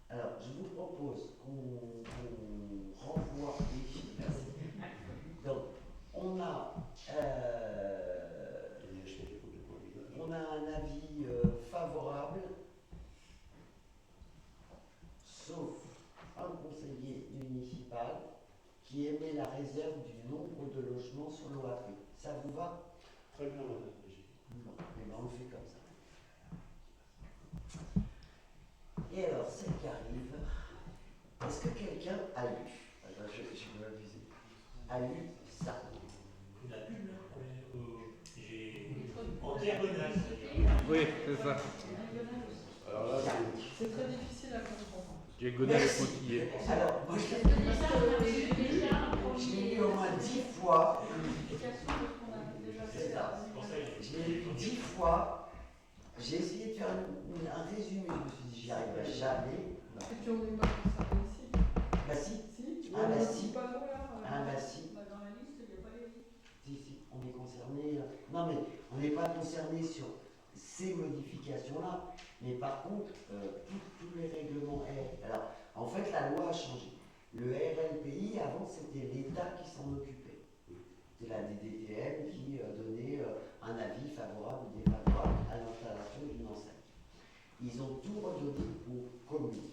Alors je vous propose qu'on renvoie merci. Donc on a un avis favorable sauf un conseiller municipal qui émet la réserve du nombre de logements sur l'OAP. Ça vous va? Très bien, madame. Bon, eh ben on le fait comme ça. Et alors, celle qui arrive, est-ce que quelqu'un a lu? Attends, je vais m'amuser. A lu ça? La une, j'ai en diagonale. Oui, c'est ça. Alors là, C'est très difficile à comprendre. Diagonale et pointillé. Alors, moi je l'ai lu au moins 10 fois. Explication de ce qu'on a déjà C'est fait. ça. Je l'ai lu 10 fois. J'ai essayé de faire un résumé. Je me suis dit, j'y arriverai jamais. Et puis on n'est pas concerné ici. Bah si. Si, Ah, bah, on si. pas là. Ah bah si. Dans la liste, il n'y a pas les livres. Si, on est concerné. Non, mais on n'est pas concerné sur ces modifications-là. Mais par contre, tous les règlements R. Alors, en fait, la loi a changé. Le RLPI, avant, c'était l'État qui s'en occupait. C'était la DDTM qui donnait un avis favorable ou défavorable à l'installation d'une enseigne. ils ont tout redonné aux communes.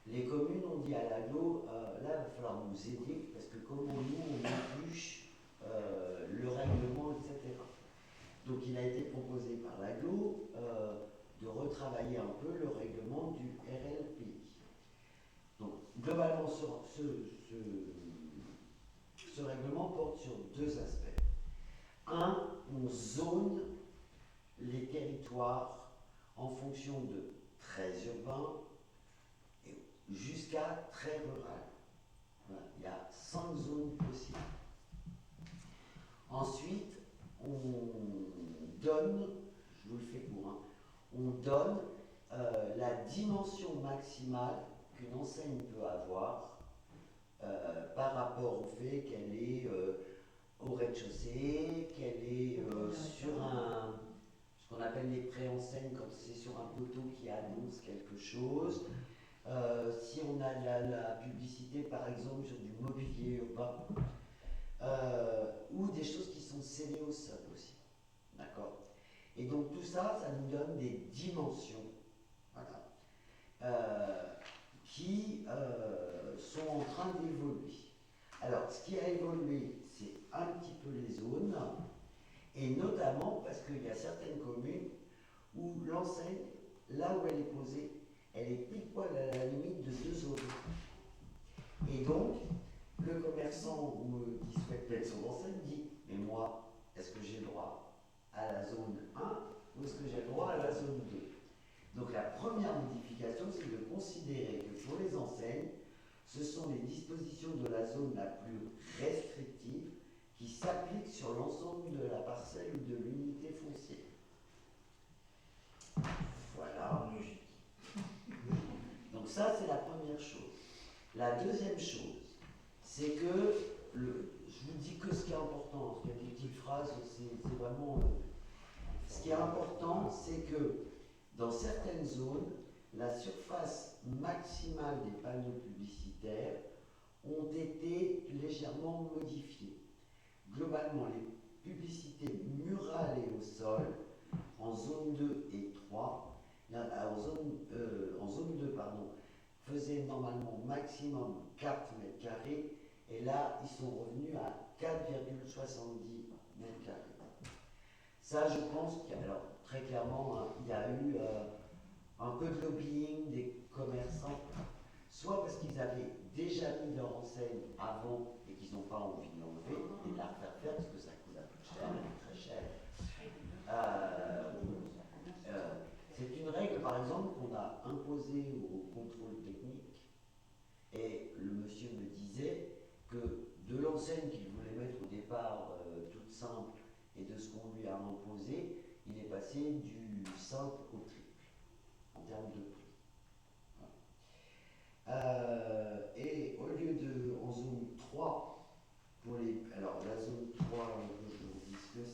Les communes ont dit à l'AGLO, là, il va falloir nous aider, parce que comment nous, on épluche le règlement, etc. Donc il a été proposé par l'AGLO de retravailler un peu le règlement du RLPI. Donc globalement, ce règlement porte sur deux aspects. Un, on zone les territoires en fonction de très urbains jusqu'à très rural. Voilà. Il y a 5 zones possibles. Ensuite, on donne, je vous le fais court, hein, on donne la dimension maximale qu'une enseigne peut avoir par rapport au fait qu'elle est au rez-de-chaussée, qu'elle est sur ce qu'on appelle les préenseignes quand c'est sur un poteau qui annonce quelque chose. Si on a la publicité par exemple sur du mobilier urbain, ou des choses qui sont scellées au sol aussi. D'accord? Et donc tout ça, ça nous donne des dimensions, voilà, qui sont en train d'évoluer. Alors, ce qui a évolué, c'est un petit peu les zones, et notamment parce qu'il y a certaines communes où l'enseigne, là où elle est posée, elle est pile poil à la limite de 2 zones. Et donc, le commerçant qui souhaite mettre son enseigne dit, mais moi, est-ce que j'ai le droit à la zone 1 ou est-ce que j'ai le droit à la zone 2? Donc la première modification, c'est de considérer que pour les enseignes, ce sont les dispositions de la zone la plus restrictive qui s'appliquent sur l'ensemble de la parcelle ou de l'unité foncière. Voilà. Donc ça, c'est la première chose. La deuxième chose, c'est que, je vous dis que ce qui est important, parce qu'il y a des petites phrases, c'est vraiment... ce qui est important, c'est que dans certaines zones, la surface maximale des panneaux publicitaires ont été légèrement modifiées. Globalement, les publicités murales et au sol, en zone 2 et 3, en zone 2, pardon, faisaient normalement maximum 4 mètres carrés, et là, ils sont revenus à 4,70 mètres carrés. Ça, je pense qu'il y a, alors très clairement, hein, il y a eu un peu de lobbying des commerçants, soit parce qu'ils avaient déjà mis leur enseigne avant et qu'ils n'ont pas envie de l'enlever et de la refaire faire parce que ça coûte un peu cher, très cher. C'est une règle, par exemple, qu'on a imposée au contrôle technique, et le monsieur me disait que de l'enseigne qu'il voulait mettre au départ toute simple et de ce qu'on lui a imposé, il est passé du simple au triple en termes de prix. Voilà. Et au lieu de, en zone 3, alors la zone 3, je vous dis ce que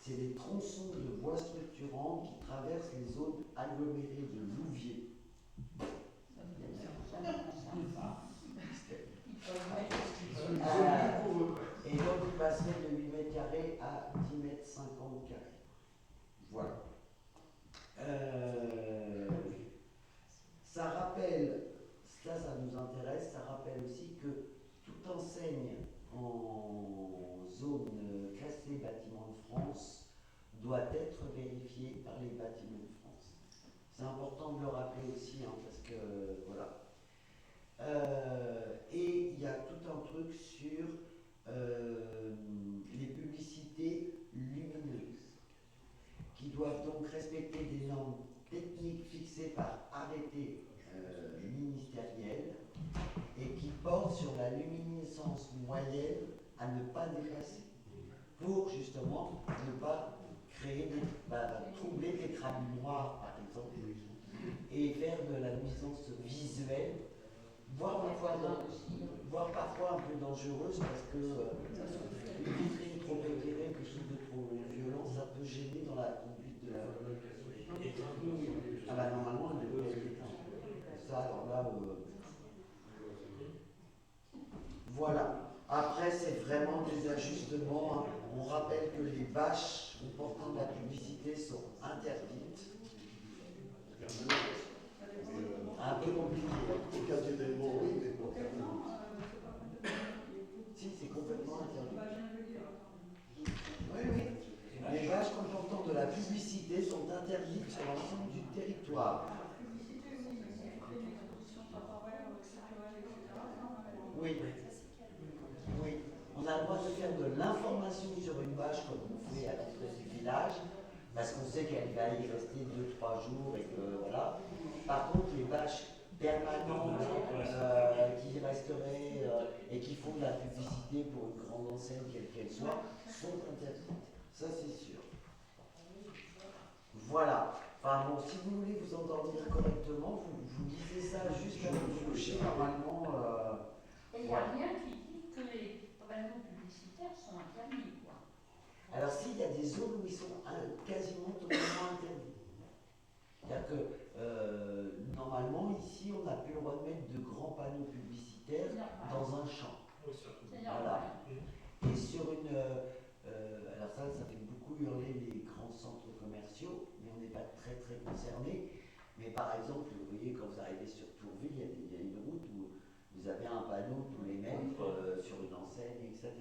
c'est des tronçons de voies structurantes qui traversent les zones agglomérées de Louviers. Et donc il passerait de 8 mètres carrés à 10 mètres 50 carrés. Voilà. Ça rappelle, ça nous intéresse, ça rappelle aussi que toute enseigne en zone classée bâtiment de France doit être vérifiée par les bâtiments de France. C'est important de le rappeler aussi, hein, parce que voilà. Et il y a tout un truc sur les publicités lumineuses qui doivent donc respecter des normes techniques fixées par arrêté ministériel et qui portent sur la luminescence moyenne à ne pas dépasser pour justement ne pas créer troubler des crânes noirs par exemple et faire de la nuisance visuelle, voire parfois un peu dangereuse parce que une vitrine trop éclairée, quelque chose de trop violent, ça peut gêner dans la conduite de la... Ah bah normalement elle devrait être éteinte. Ça alors là... Voilà. Après c'est vraiment des ajustements. On rappelle que les bâches comportant de la publicité sont interdites. permanence. Ça dépend Mais, de comment. Un peu compliqué. Occasionnellement, oui, mais pour Occasionnellement, c'est pas complètement. Si, c'est complètement interdit. Bah, je viens de le dire, attends. Oui, oui. Les images comportant de la publicité sont interdites sur l'ensemble du territoire. La publicité, oui, mais si tu fais une exposition temporaire, culturelle, etc., ça, on a le droit. Oui, oui. On a le droit de faire de l'information sur une bâche comme on fait à l'entrée du village, parce qu'on sait qu'elle va y rester 2-3 jours et que voilà. Par contre, les bâches permanentes qui resteraient et qui font de la publicité pour une grande enseigne, quelle qu'elle soit, sont interdites. Ça, c'est sûr. Voilà. Enfin bon, si vous voulez vous endormir correctement, vous lisez ça juste avant de vous coucher. Normalement, Et il n'y a rien qui dit que les panneaux publicitaires sont interdits, quoi. alors s'il y a des zones où ils sont quasiment totalement interdits. C'est-à-dire que normalement, ici, on n'a plus le droit de mettre de grands panneaux publicitaires dans un champ. C'est Voilà. normal. Et sur une... alors ça fait beaucoup hurler les grands centres commerciaux, mais on n'est pas très très concernés. Mais par exemple, vous voyez, quand vous arrivez sur Tourville, il y a une route où vous avez un panneau tous les mètres sur une enseigne, etc.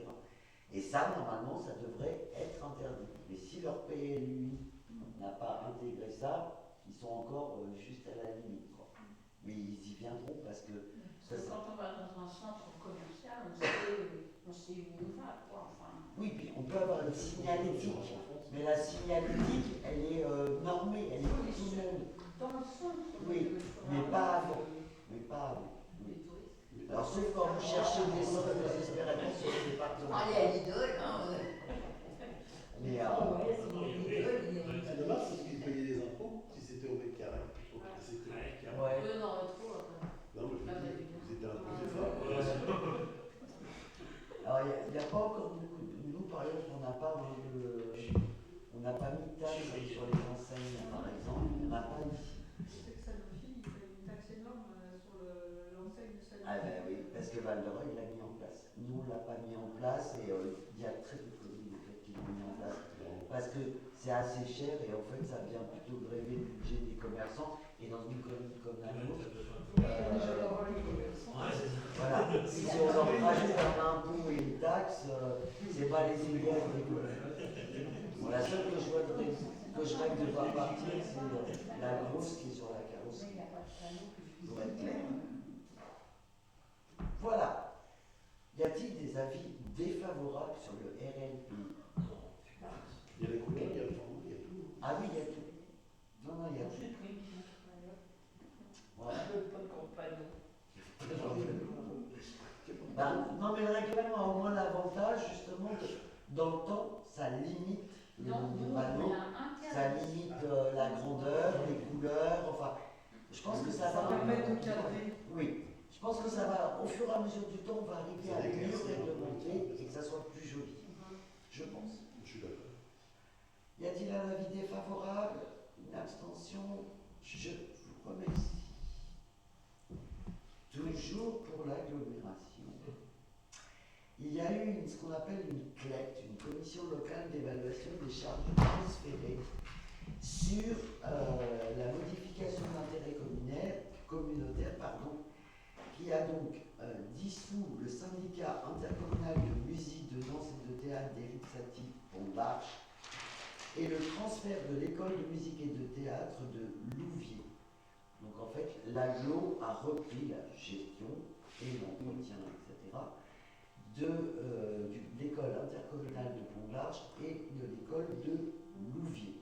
Et ça, normalement, ça devrait être interdit. Mais si leur PLUI n'a pas intégré ça, ils sont encore juste à la limite, quoi. Mais ils y viendront parce que... Parce que quand on va dans un centre commercial, on sait où on va, quoi. Enfin, Oui, puis on peut avoir une signalétique, mais la signalétique, elle est normée, elle est pour tout le monde. dans le centre. Oui, mais pas avant. Mais pas avant. Oui. Alors, sauf quand vous cherchez des centres désespérément sur le département. Allez à l'idole, hein. Mais c'est dommage parce qu'ils payaient des impôts si c'était au mètre carré. Donc, c'était- ouais. Eux, dans le trou, après. Non, mais Ah, vous étiez imposés fort. Alors, il n'y a pas encore beaucoup. Nous, par exemple, on n'a pas mis de taxe sur les enseignes, par exemple. Il n'y en a pas ici. C'est que Sanofi, il fait une taxe énorme sur l'enseigne de Sanofi. Ah ben oui, parce que Val d'Or, il l'a mis en place. Nous, on ne l'a pas mis en place et il y a très peu de communes en fait, qui l'ont mis en place. Parce que c'est assez cher et en fait, ça vient plutôt gréver le budget des commerçants. Et dans une commune comme la nôtre, voilà, si on en rajoute un impôt et une taxe, c'est pas les idées des Bon, la seule que je règle de voir partir, c'est la grosse qui est sur la carrosserie. Pour être clair. Voilà. Y a-t-il des avis défavorables sur le RLP? Il y a les couleurs, il y a le format, il y a tout. Ah oui, il y a tout. Non, non, il y a tout. Voilà. Ben, non, mais le règlement a au moins l'avantage, justement, que dans le temps, ça limite le nombre de panneaux, ça limite la grandeur, les couleurs, enfin, je pense que ça Ça va... permet de cadrer. Oui, je pense que ça va, au fur et à mesure du temps, on va arriver à mieux réglementer et que ça soit plus joli. Je pense. Je suis d'accord. Y a-t-il un avis défavorable? Une abstention? Je vous remercie. Toujours pour l'agglomération. Il y a eu ce qu'on appelle une CLET, une commission locale d'évaluation des charges transférées sur la modification d'intérêt communautaire, qui a donc dissous le syndicat intercommunal de musique, de danse et de théâtre d'Éric Satie, Pont d'Arche, et le transfert de l'école de musique et de théâtre de Louviers. Donc en fait, l'aglo a repris la gestion et l'entretien, etc., de l'école intercommunale de Pont-de-l'Arche et de l'école de Louviers.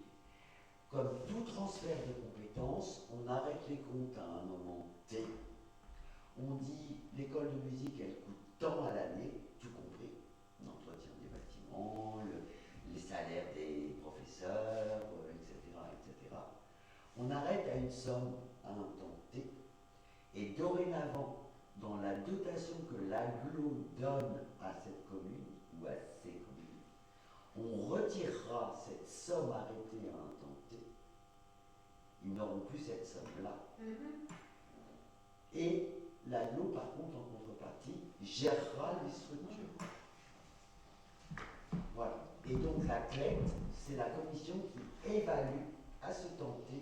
Comme tout transfert de compétences, on arrête les comptes à un moment T. On dit l'école de musique, elle coûte tant à l'année, tout compris, l'entretien des bâtiments, les salaires des professeurs, etc., etc. On arrête à une somme à un temps T, et dorénavant, dans la dotation que l'aglo donne à cette commune, ou à ces communes, on retirera cette somme arrêtée à un temps T. Ils n'auront plus cette somme-là. Et l'aglo, par contre, en contrepartie, gérera les structures. Voilà. Et donc la CLET, c'est la commission qui évalue à ce temps T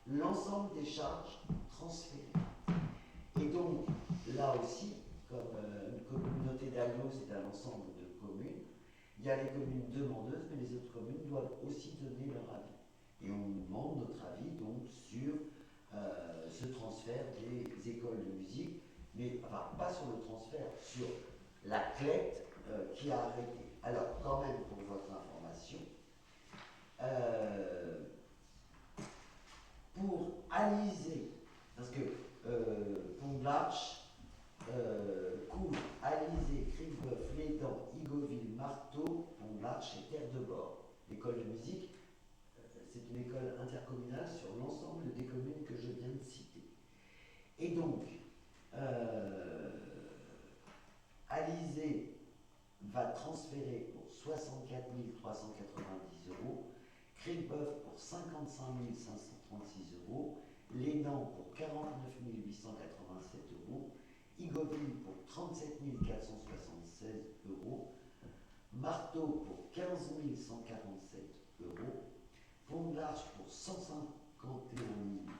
l'ensemble des charges transférées. Et donc, là aussi, comme une communauté d'agglos, c'est un ensemble de communes, il y a les communes demandeuses, mais les autres communes doivent aussi donner leur avis. Et on nous demande notre avis donc sur ce transfert des écoles de musique, mais enfin pas sur le transfert, sur la CLET qui a arrêté. Alors quand même pour votre information, pour Alizé, parce que Pont-de-l'Arche couvre Alizé, Cricbeuf, Létang, Igoville, Marteau, Pont-de-l'Arche et Terre de Bord. L'école de musique, c'est une école intercommunale sur l'ensemble des communes que je viens de citer. Et donc, Alizé va transférer pour 64 390 €, Cricbeuf pour 55 536 €, Lénan pour 49 887 €, Igoville pour 37 476 €, Marteau pour 15 147 €, Pont-de-l'Arche pour 151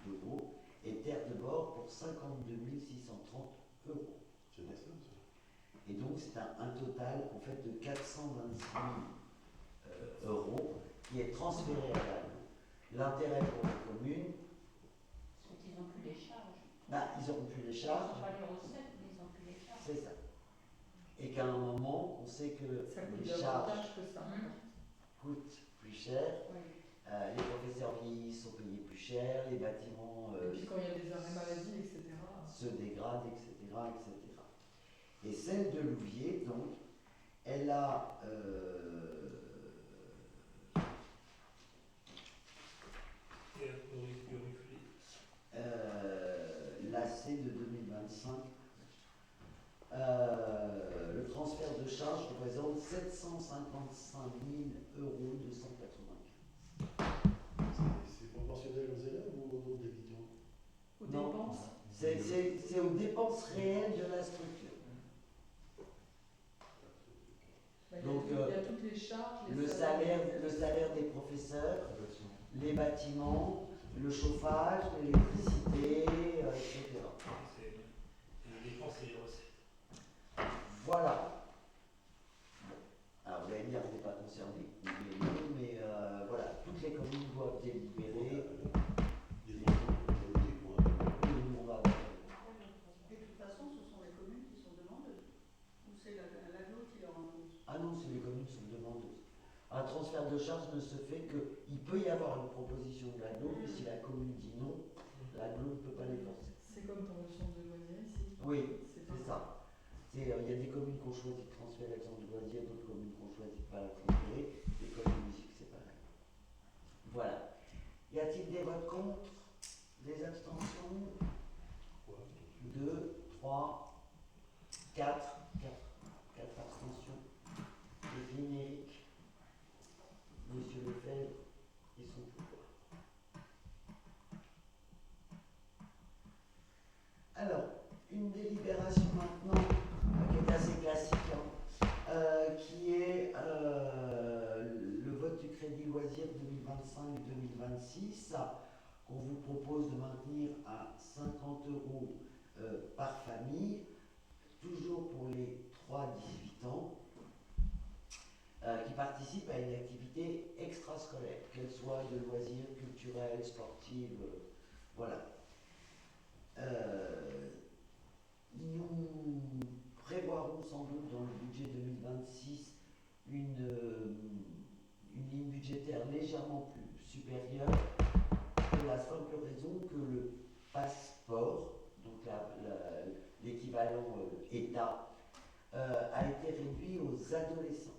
000 € et Terre de Bord pour 52 630 €. C'est bien ça. Et donc c'est un total en fait de 426 000 € qui est transféré à l'AGLO. L'intérêt pour les communes, Parce qu'ils n'ont plus les charges. ils n'auront plus les Ils charges, n'ont pas les recettes, mais ils n'ont plus les charges. c'est ça. Et qu'à un moment, on sait que Ça coûte les charges davantage que ça. coûtent plus cher, Oui. les professeurs vieillissent sont payés plus cher, les bâtiments Et puis quand il y a des arrêts maladie, etc. se dégradent, etc., etc. Et celle de Louviers, donc, elle a l'AC de 2025. Le transfert de charges représente 755 295 €. C'est proportionnel aux élèves ou au nombre d'habitants? Aux Non. dépenses. C'est aux dépenses réelles de la structure. Donc, il y a toutes les charges, le salaire des professeurs, les bâtiments, le chauffage, l'électricité, etc. C'est les dépenses et les recettes. Voilà. Bon. Alors vous allez me dire, vous n'êtes pas concerné, mais voilà, toutes les communes doivent délibérer. Des enfants pour le pour On va Et de toute façon, ce sont les communes qui sont demandeuses. Ou c'est l'aglo qui leur impose. Ah non, c'est les communes qui sont demandeuses. Un transfert de charge ne se fait que, il peut y avoir une proposition de l'aglo, mais si la commune dit non, l'aglo ne peut pas les forcer. C'est comme pour le centre de loisirs ici. Oui, C'est c'est ça. Il y a des communes qui ont choisi de transférer le centre de loisirs, d'autres communes qui ont choisi de ne pas la transférer. L'école de musique, c'est pareil. Voilà. Y a-t-il des votes contre? Des abstentions? 2, 3, 4 abstentions. Les génériques. Monsieur Lefebvre et son pouvoir. Alors, une délibération maintenant qui est assez classique, qui est le vote du crédit loisir 2025-2026, qu'on vous propose de maintenir à 50 € par famille, toujours pour les 3-18 ans, qui participent à une activité extrascolaire, qu'elle soit de loisirs, culturels, sportive, voilà. Nous prévoirons sans doute dans le budget 2026 une ligne budgétaire légèrement plus supérieure, pour la simple raison que le passeport, donc l'équivalent État, a été réduit aux adolescents.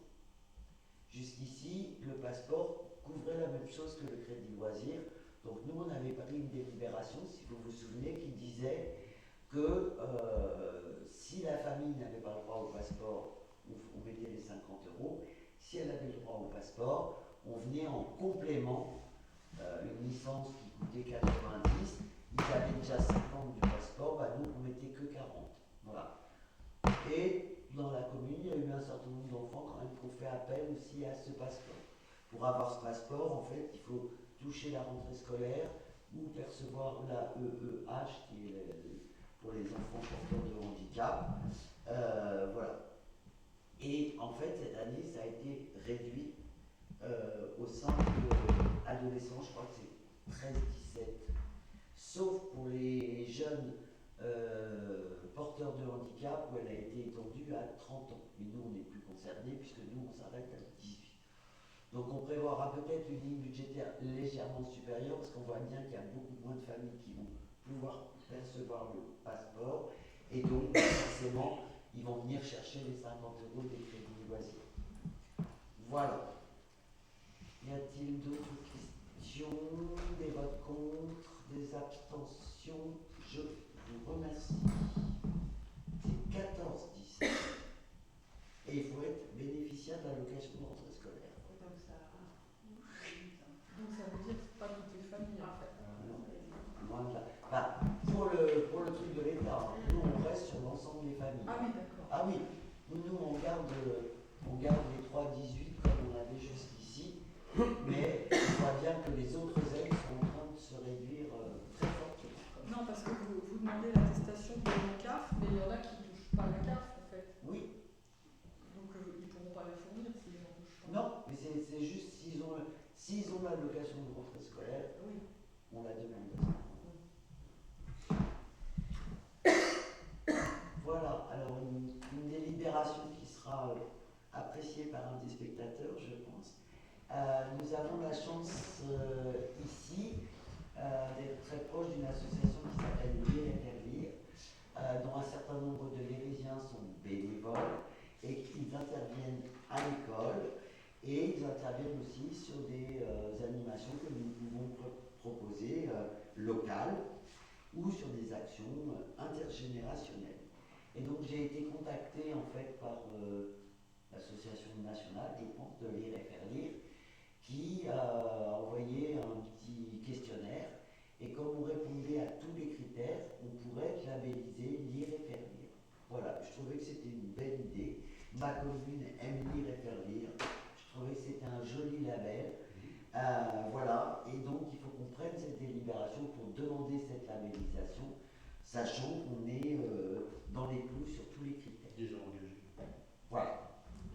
Jusqu'ici, le passeport couvrait la même chose que le crédit loisir. Donc nous, on avait pris une délibération, si vous vous souvenez, qui disait que si la famille n'avait pas le droit au passeport, on mettait les 50 €. Si elle avait le droit au passeport, on venait en complément, une licence qui coûtait 90, ils avaient déjà 50 du passeport, nous on mettait que 40. Voilà. Et dans la commune, il y a eu un certain nombre d'enfants quand même qui ont fait appel aussi à ce passeport. Pour avoir ce passeport, en fait, il faut toucher la rentrée scolaire ou percevoir la EEH, qui est pour les enfants porteurs de handicap. Voilà. Et en fait, cette année, ça a été réduit au sein de adolescents, je crois que c'est 13-17, sauf pour les jeunes porteurs de handicap où elle a été étendue à 30 ans. Mais nous, on n'est plus concernés puisque nous, on s'arrête à 18. Donc on prévoira peut-être une ligne budgétaire légèrement supérieure parce qu'on voit bien qu'il y a beaucoup moins de familles qui vont pouvoir percevoir le passeport et donc forcément ils vont venir chercher les 50 € des crédits loisirs. Voilà. Y a-t-il d'autres questions? Des votes contre? Des abstentions? Je vous remercie. C'est 14-10. Et il faut être bénéficiaire de l'allocation de rentrée scolaire. Donc ça veut dire que pas toutes les familles en fait. Loin de là. Enfin, pour le truc de l'État, nous on reste sur l'ensemble des familles. Ah oui, d'accord. Ah oui, nous on garde les 3-18 comme on avait jusqu'ici, mais on voit bien que les autres aides sont en train de se réduire très fortement. Non, parce que vous demandez l'attestation pour le CAF, mais il y en a qui ne touchent pas la CAF en fait. Oui. Donc ils ne pourront pas la fournir s'ils n'en touchent pas. Non, mais c'est juste s'ils ont l'allocation de rentrée scolaire, Oui. on la demande. Voilà, alors une délibération qui sera appréciée par un des spectateurs, je pense. Nous avons la chance ici d'être très proche d'une association qui s'appelle Lire et Faire Lire, dont un certain nombre de Lérésiens sont bénévoles et qu'ils interviennent à l'école et ils interviennent aussi sur des animations que nous pouvons proposer locales ou sur des actions intergénérationnelles. Et donc j'ai été contacté en fait par l'association nationale, je pense, de Lire et Faire Lire, qui a envoyé un petit questionnaire et comme on répondait à tous les critères, on pourrait être labellisé Lire et Faire Lire. Voilà, je trouvais que c'était une belle idée. Ma commune aime lire et faire lire. Je trouvais que c'était un joli label. Voilà, et donc il faut qu'on prenne cette délibération pour demander cette labellisation, sachant qu'on est dans les clous sur tous les critères. Déjà engagé. Voilà.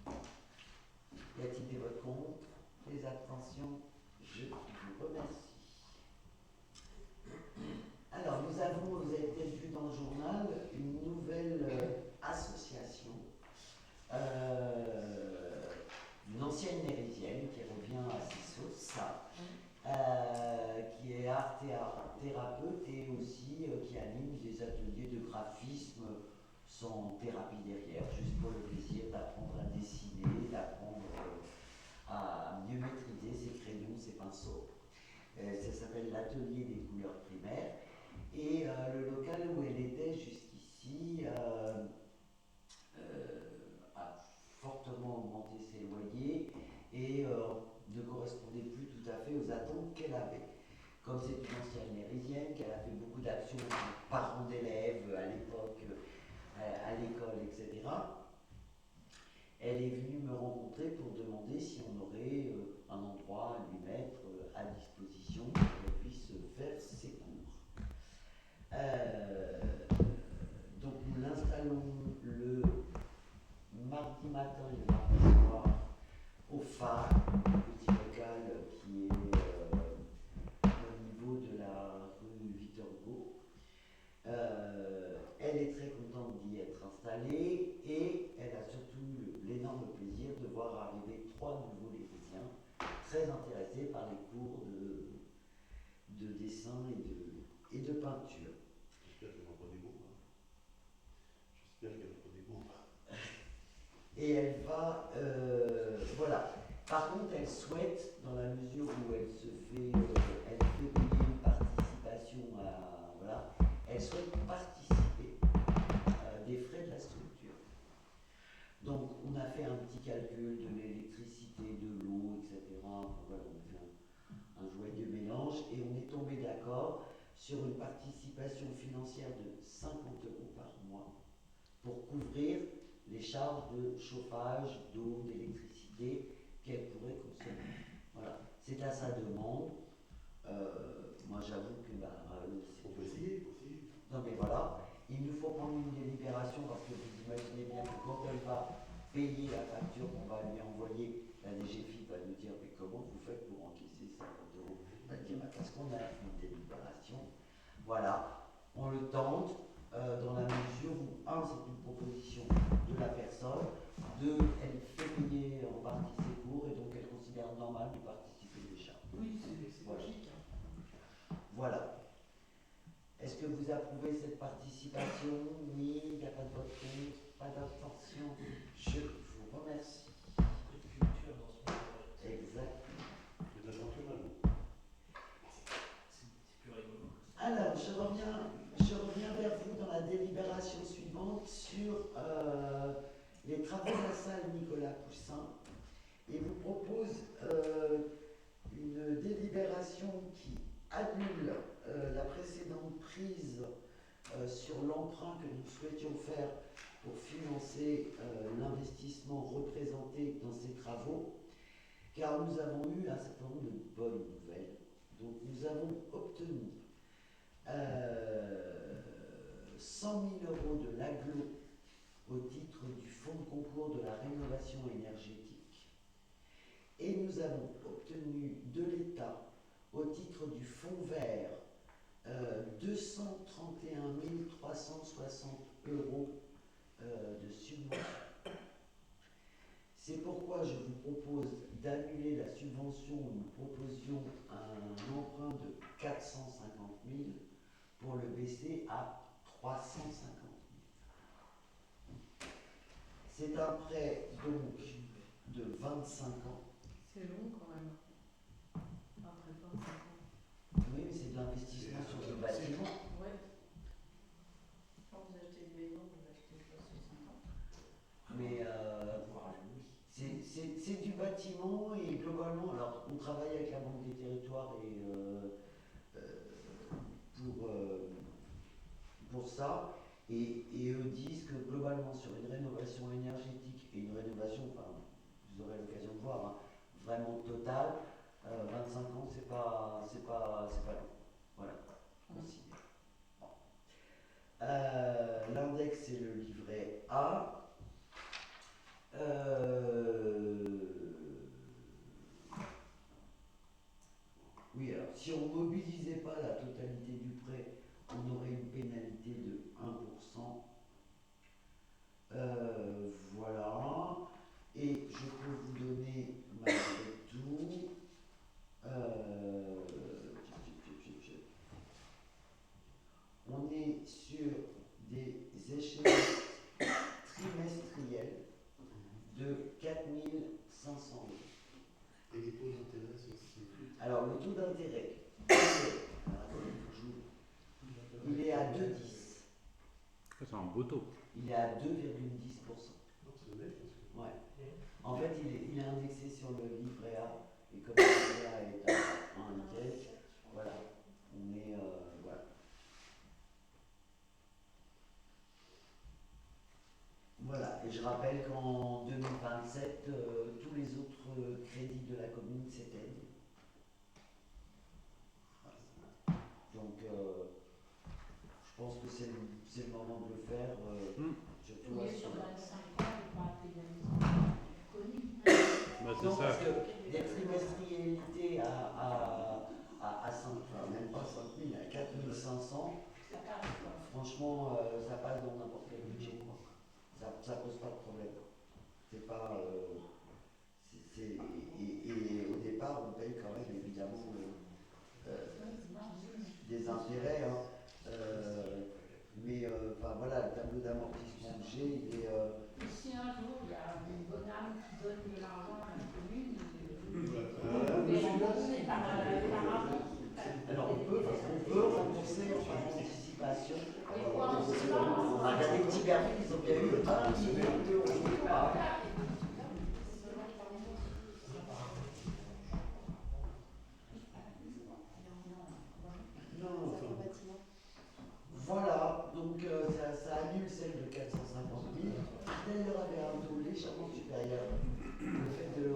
Y a-t-il des votes contre? Des abstentions? Je vous remercie. Alors, vous avez peut-être vu dans le journal une nouvelle association, une ancienne nérésienne qui revient à Sissos, qui est art thérapeute et aussi qui anime des ateliers de graphisme sans thérapie derrière, juste pour le plaisir d'apprendre à dessiner, d'apprendre à mieux maîtriser ses crayons, ses pinceaux. Ça s'appelle l'atelier des couleurs primaires. Et le local où elle était jusqu'ici a fortement augmenté ses loyers et ne correspondait plus tout à fait aux attentes qu'elle avait. Comme c'est une ancienne nérésienne, qu'elle a fait beaucoup d'actions pour parents d'élèves à l'époque, à l'école, etc., elle est venue me rencontrer pour demander si on aurait un endroit à lui mettre à disposition pour qu'elle puisse faire ses cours. Donc nous l'installons le mardi matin et le mardi soir au phare, petit local qui est au niveau de la rue Victor Hugo. Elle est très contente d'y être installée et elle a surtout l'énorme plaisir de voir arriver 3 nouveaux Lérésiens très intéressés par les cours de dessin et de peinture. J'espère qu'elle en prenait bon. J'espère qu'elle en prenait bon. Et elle va, voilà. Par contre, elle souhaite, dans la mesure où elle fait payer une participation voilà, elle souhaite participer des frais de la structure. Donc, on a fait un petit calcul de l'électricité, de l'eau, etc. Voilà, on fait un joyeux mélange et on est tombé d'accord sur une participation financière de 50 € par mois pour couvrir les charges de chauffage, d'eau, d'électricité qu'elle pourrait consommer. Voilà, c'est à sa demande. moi j'avoue que On peut essayer, non mais voilà, il nous faut prendre une délibération parce que vous imaginez bien que quand elle va payer la facture qu'on va lui envoyer, la DGFiP va nous dire mais comment vous faites pour encaisser 50 euros? On va dire parce qu'on a une délibération. Voilà, on le tente dans la mesure où, un, c'est une proposition de la personne, deux, elle fait payer en partie ses cours et donc elle considère normal de participer déjà. Oui, c'est Voilà. logique. Voilà. Est-ce que vous approuvez cette participation? Oui, il n'y a pas de vote contre, pas d'abstention. Je vous remercie. Beaucoup de culture dans ce projet. Exactement. c'est de la culture à nous. C'est plus rigolo. Alors, je reviens vers vous dans la délibération suivante sur les travaux de la salle Nicolas Poussin et vous propose une délibération qui annule la précédente prise sur l'emprunt que nous souhaitions faire pour financer l'investissement représenté dans ces travaux, car nous avons eu un certain nombre de bonnes nouvelles. Donc nous avons obtenu 100 000 euros de l'AGLO au titre du fonds de concours de la rénovation énergétique et nous avons obtenu de l'État au titre du fonds vert 231 360 euros de subvention. C'est pourquoi je vous propose d'annuler la subvention où nous proposions un emprunt de 450 000 pour le baisser à 350 000. C'est un prêt donc de 25 ans. C'est long quand même. Après 25 ans. Oui, mais c'est de l'investissement sur le bâtiment. Ouais. Quand vous achetez une maison, vous achetez pas 60 ans. Mais c'est du bâtiment et globalement, alors on travaille avec la Banque des Territoires et pour ça, et eux disent que globalement sur une rénovation énergétique et une rénovation, enfin vous aurez l'occasion de voir, hein, vraiment totale, 25 ans c'est pas long. Voilà, on considère. Bon. L'index c'est le livret A. Oui, alors si on ne mobilisait pas la totalité du prêt, on aurait une pénalité de 1%. Voilà. Et je peux vous donner malgré tout. On est sur des échéances trimestrielles de 4 500 euros. Et les taux d'intérêt, c'est Alors, le taux d'intérêt, il est à 2,10. C'est un beau taux. Il est à 2,10%. non, c'est honnête parce que Ouais. En fait, il est indexé sur le livret A. Et comme le livret A est à 1 et quelques, voilà. On est. Voilà. Voilà. Et je rappelle qu'en 2027, tous les autres crédits de la commune s'éteignent. Donc, je pense que c'est le moment de le faire. Surtout Oui, à sur ce 25 ans, il va appeler la maison connue. Bah, c'est non, ça. parce que des trimestrialités à 5, enfin même pas 5 000, à 4 500, Ça passe quoi. franchement, ça passe dans n'importe quel budget. Quoi. Ça pose pas de problème. C'est pas. Et au départ, on paye quand même évidemment des intérêts. Hein. Mais enfin voilà, le tableau d'amortissement que j'ai, il est. Et si un jour il y a une bonne âme qui donne de l'argent à la commune, Alors on peut rembourser en anticipation. On a regardé Petit Berry, ils ont bien eu 1 million d'euros. Non, voilà, donc ça annule celle de 450 000, qui d'ailleurs avait un taux légèrement supérieur. Le fait de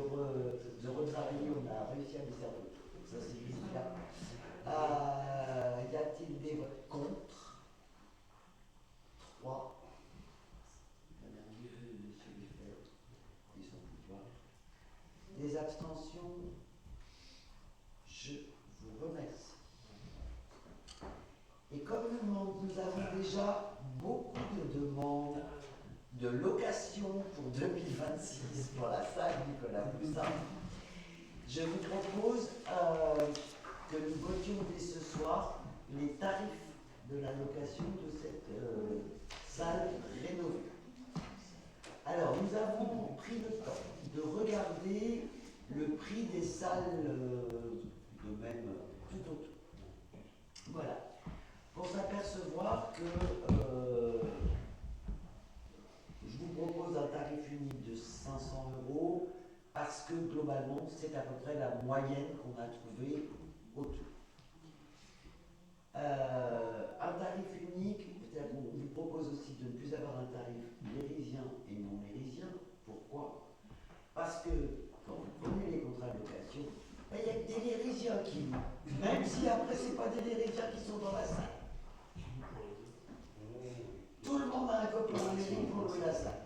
retravailler, on a réussi à baisser un peu. Donc ça c'est bien. Ouais. Y a-t-il des votes contre? 3. Madame Monsieur Lefebvre, ils sont pouvoir. Des abstentions? Je vous remercie. Et comme nous avons déjà beaucoup de demandes de location pour 2026 pour la salle Nicolas Poussin, je vous propose que nous votions dès ce soir les tarifs de la location de cette salle rénovée. Alors, nous avons pris le temps de regarder le prix des salles de même tout autour. Voilà. Pour s'apercevoir que je vous propose un tarif unique de 500 € parce que globalement, c'est à peu près la moyenne qu'on a trouvée autour. Un tarif unique, peut-être on vous propose aussi de ne plus avoir un tarif lérisien et non lérisien. Pourquoi? Parce que quand vous prenez les contrats de location, il y a que des lérisiens qui louent, même si après ce n'est pas des lérisiens qui sont dans la salle. Tout le monde a un copain en lérie pour louer la salle.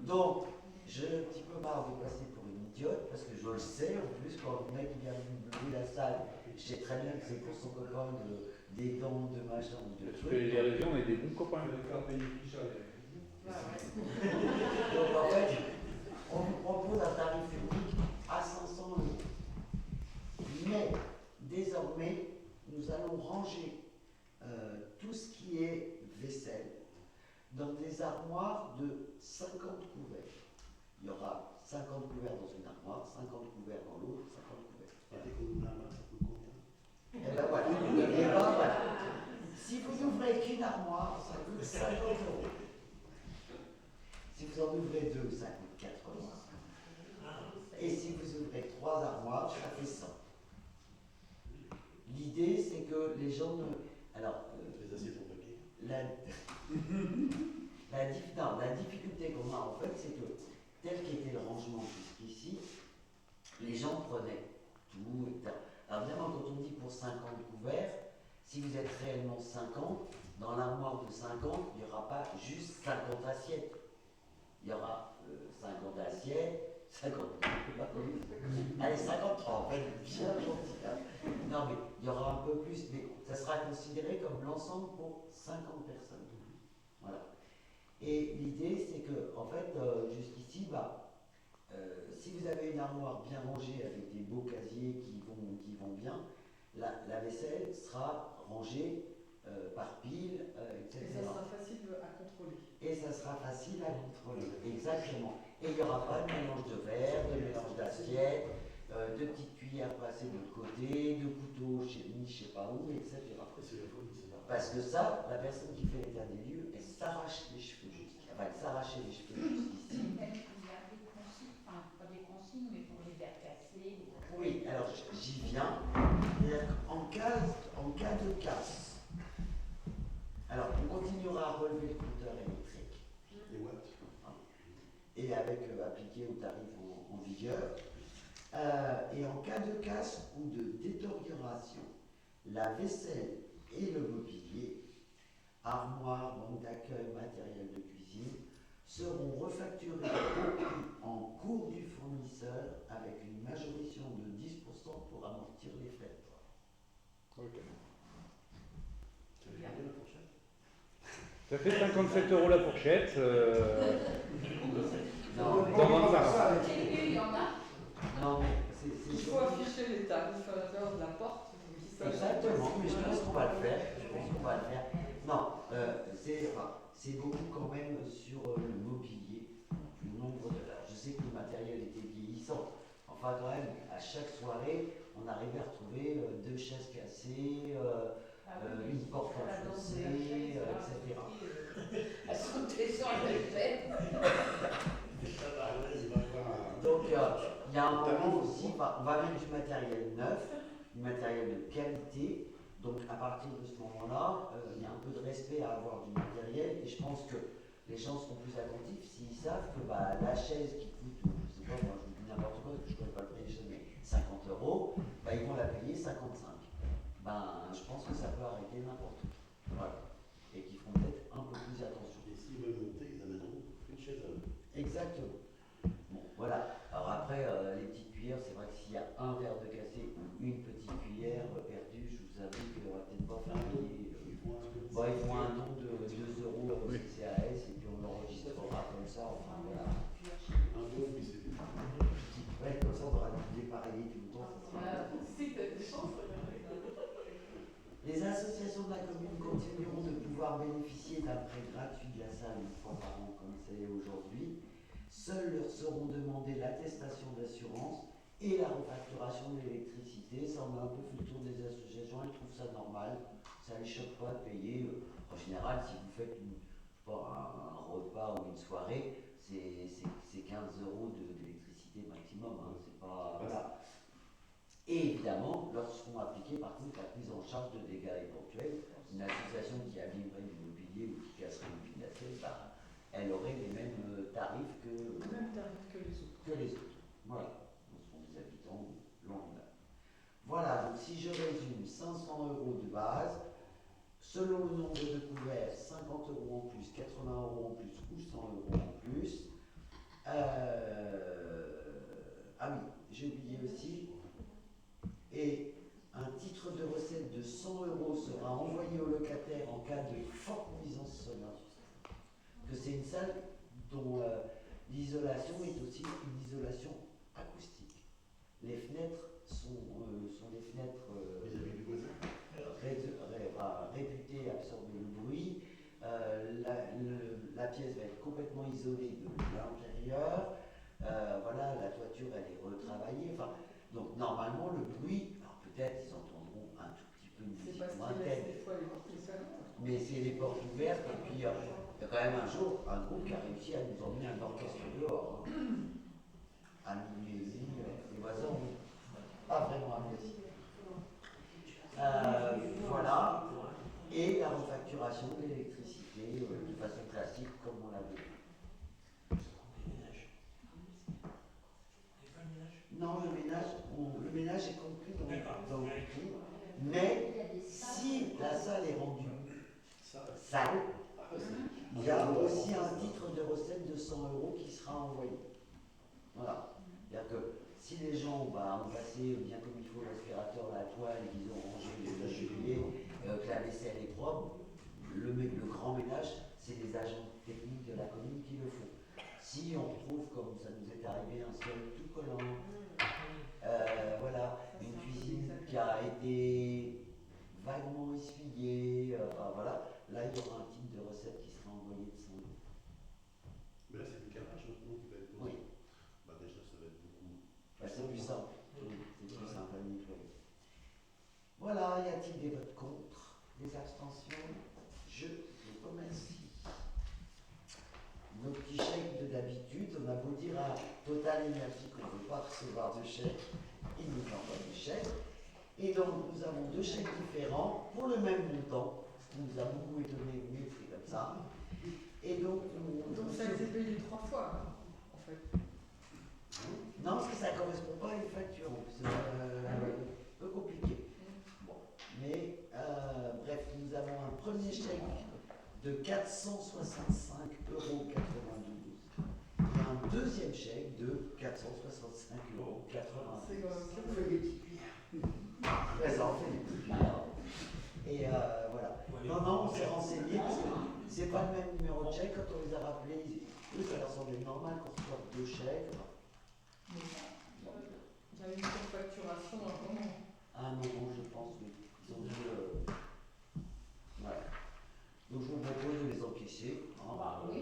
Donc, j'ai un petit peu marre de passer pour une idiote, parce que je le sais, en plus, quand le mec vient louer la salle, je sais très bien que c'est pour son copain des dents, de machin, de Parce trucs. que les régions, on est des bons copains. Donc, en fait, on vous propose un tarif unique à 500 €. Mais, désormais, nous allons ranger tout ce qui est vaisselle dans des armoires de 50 couverts. Il y aura 50 couverts dans une armoire, 50 couverts dans l'autre, 50 couverts. Et qu'on a là, ça coûte combien? Et ben voilà. Et ben voilà. Si vous n'ouvrez qu'une armoire, ça coûte 50 €. Si vous en ouvrez deux, ça coûte 80. Et si vous ouvrez 3 armoires, ça fait 100. L'idée, c'est que les gens ne... Alors, Les assiettes en papier. La difficulté qu'on a en fait, c'est que tel qu'était le rangement jusqu'ici, les gens prenaient tout, etc. Alors évidemment, quand on dit pour 50 couverts, si vous êtes réellement 50, dans l'armoire de 50, il n'y aura pas juste 50 assiettes. Il y aura 50 assiettes, 50... Allez, 53, en fait, bien gentil. Hein. Non, mais il y aura un peu plus, mais ça sera considéré comme l'ensemble pour 50 personnes. Voilà. Et l'idée, c'est que, en fait, jusqu'ici, si vous avez une armoire bien rangée avec des beaux casiers qui vont bien, la vaisselle sera rangée par pile, etc. Et ça sera facile à contrôler. Et ça sera facile à contrôler, exactement. Et il n'y aura pas de mélange de verre, de mélange d'assiettes, de petites cuillères passées de l'autre côté, de couteaux mis je ne sais pas où, etc. Parce que ça, la personne qui fait l'état des lieux, elle s'arrache les cheveux jusqu'ici. Enfin, elle s'arrachait les cheveux jusqu'ici. Même il y a des consignes, enfin pas des consignes, mais pour les verres cassés. Oui, alors j'y viens. C'est-à-dire qu'en cas de casse, alors on continuera à relever le compteur électrique. Les watts. Et avec appliqué au tarif en vigueur. Et en cas de casse ou de détérioration, la vaisselle et le mobilier, armoire, banque d'accueil, matériel de cuisine, seront refacturés au prix en cours du fournisseur avec une majoration de 10% pour amortir les frais de port. Okay. Ça fait combien la fourchette? Ça fait 57 € la fourchette. Non, Dans ça. Il y en a. non, mais Il faut afficher les tarifs à l'intérieur de la porte. Exactement, mais je pense qu'on va le faire. Non, c'est beaucoup quand même sur le mobilier, le nombre de... Je sais que le matériel était vieillissant. Enfin, quand même, à chaque soirée, on arrivait à retrouver 2 chaises cassées, une porte enfoncée, etc. À sauter sur la tête. Donc, il y a un moment aussi, on va mettre du matériel neuf, du matériel de qualité. Donc, à partir de ce moment-là, il y a un peu de respect à avoir du matériel. Et je pense que les gens seront plus attentifs s'ils savent que la chaise qui coûte, je ne sais pas, moi je vous dis n'importe quoi, parce que je ne connais pas le prix des chaises, mais 50 €, ils vont la payer 55. ben, je pense que ça peut arrêter n'importe où. Voilà. Et qu'ils feront peut-être un peu plus attention. Et s'ils veulent monter, ils amèneront une chaise à eux. Exactement. Bon, voilà. Alors après, les petites cuillères, c'est vrai que s'il y a un verre de cassé ou une petite cuillère perdue, je vous avoue qu'on va peut-être pas faire payer. Ils font un don. Bon, ils font un don de 2 euros au CCAS et puis on l'enregistrera comme ça. Enfin voilà. Un don, puis c'est tout. Ouais, comme ça on aura dépareillé tout le temps. Si t'as des chances, Les associations de la commune continueront de pouvoir bénéficier d'un prêt gratuit de la salle une fois par an comme c'est aujourd'hui. Seuls leur seront demandées l'attestation d'assurance et la refacturation de l'électricité. Ça, on a un peu fait le tour des associations, elles trouvent ça normal. Ça ne les choque pas de payer. En général, si vous faites un repas ou une soirée, c'est 15 euros d'électricité maximum. Hein. C'est pas, voilà. Et évidemment, leur seront appliquées par contre la prise en charge de dégâts éventuels. Une association qui abîmerait du mobilier ou qui casserait une pile d'assiette, bah, elle aurait les mêmes tarifs que les autres. Voilà, ce sont des habitants lambda. Voilà, donc si je résume, 500 euros de base, selon le nombre de couverts, 50 euros en plus, 80 euros en plus ou 100 euros en plus. Ah oui, j'ai oublié aussi. Et un titre de recette de 100 euros sera envoyé au locataire en cas de forte nuisance sonore. Que c'est une salle dont l'isolation est aussi une isolation acoustique. Les fenêtres sont des fenêtres Vis-à-vis du voisin. réputées absorber le bruit. La pièce va être complètement isolée de l'intérieur. Voilà, la toiture elle est retravaillée. Enfin, donc normalement le bruit, alors peut-être ils entendront un tout petit peu de musique lointaine, mais c'est les portes ouvertes et puis il y a quand même un jour un groupe qui a réussi à nous emmener un orchestre dehors. À minuit et demi, les voisins ont pas vraiment apprécié. Voilà, et la refacturation de l'électricité de façon classique comme on l'avait vu. Non, le ménage est compris dans le prix, mais si la salle est rendue sale, il y a aussi un titre de recette de 100 euros qui sera envoyé. Voilà. C'est-à-dire que si les gens ont passé bien comme il faut l'aspirateur, la toile, et qu'ils ont rangé les ateliers, que la vaisselle est propre, le grand ménage, c'est les agents techniques de la commune qui le font. Si on retrouve, comme ça nous est arrivé, un sol tout collant, voilà, une cuisine qui a été vaguement essuyée, voilà, là il y aura un type de recette qui sera envoyé de 100 euros. Mais là, c'est du carrelage maintenant qui va être posé. Oui. Bah, déjà, ça va être beaucoup. C'est plus simple. C'est plus simple à nettoyer. Voilà, y a-t-il des votes contre? Des abstentions? Je vous remercie. Nos petits chèques de d'habitude, on a beau dire à Total Énergie qu'on ne veut pas recevoir de chèques, ils nous envoient des chèques. Et donc nous avons deux chèques différents pour le même montant, ce qui nous a beaucoup étonné, mais c'est comme ça. Et donc ça a été payé 3 fois, en fait. Non, parce que ça ne correspond pas à une facture, c'est un peu compliqué. Bon. Mais bref, nous avons un premier chèque de 465,92 € et un deuxième chèque de 465,92 €. C'est Ça fait des petites cuillères. Ouais, ça en fait des petites cuillères. Et voilà. Non, on s'est renseigné parce que c'est pas le même numéro de chèque. Quand on les a rappelés, eux, ça leur semblait normal qu'on reçoive deux chèques. Il y a eu une surfacturation à un moment. À un moment, je pense, oui. Ils ont dû. Voilà. Donc je vous propose de les encaisser. Oui.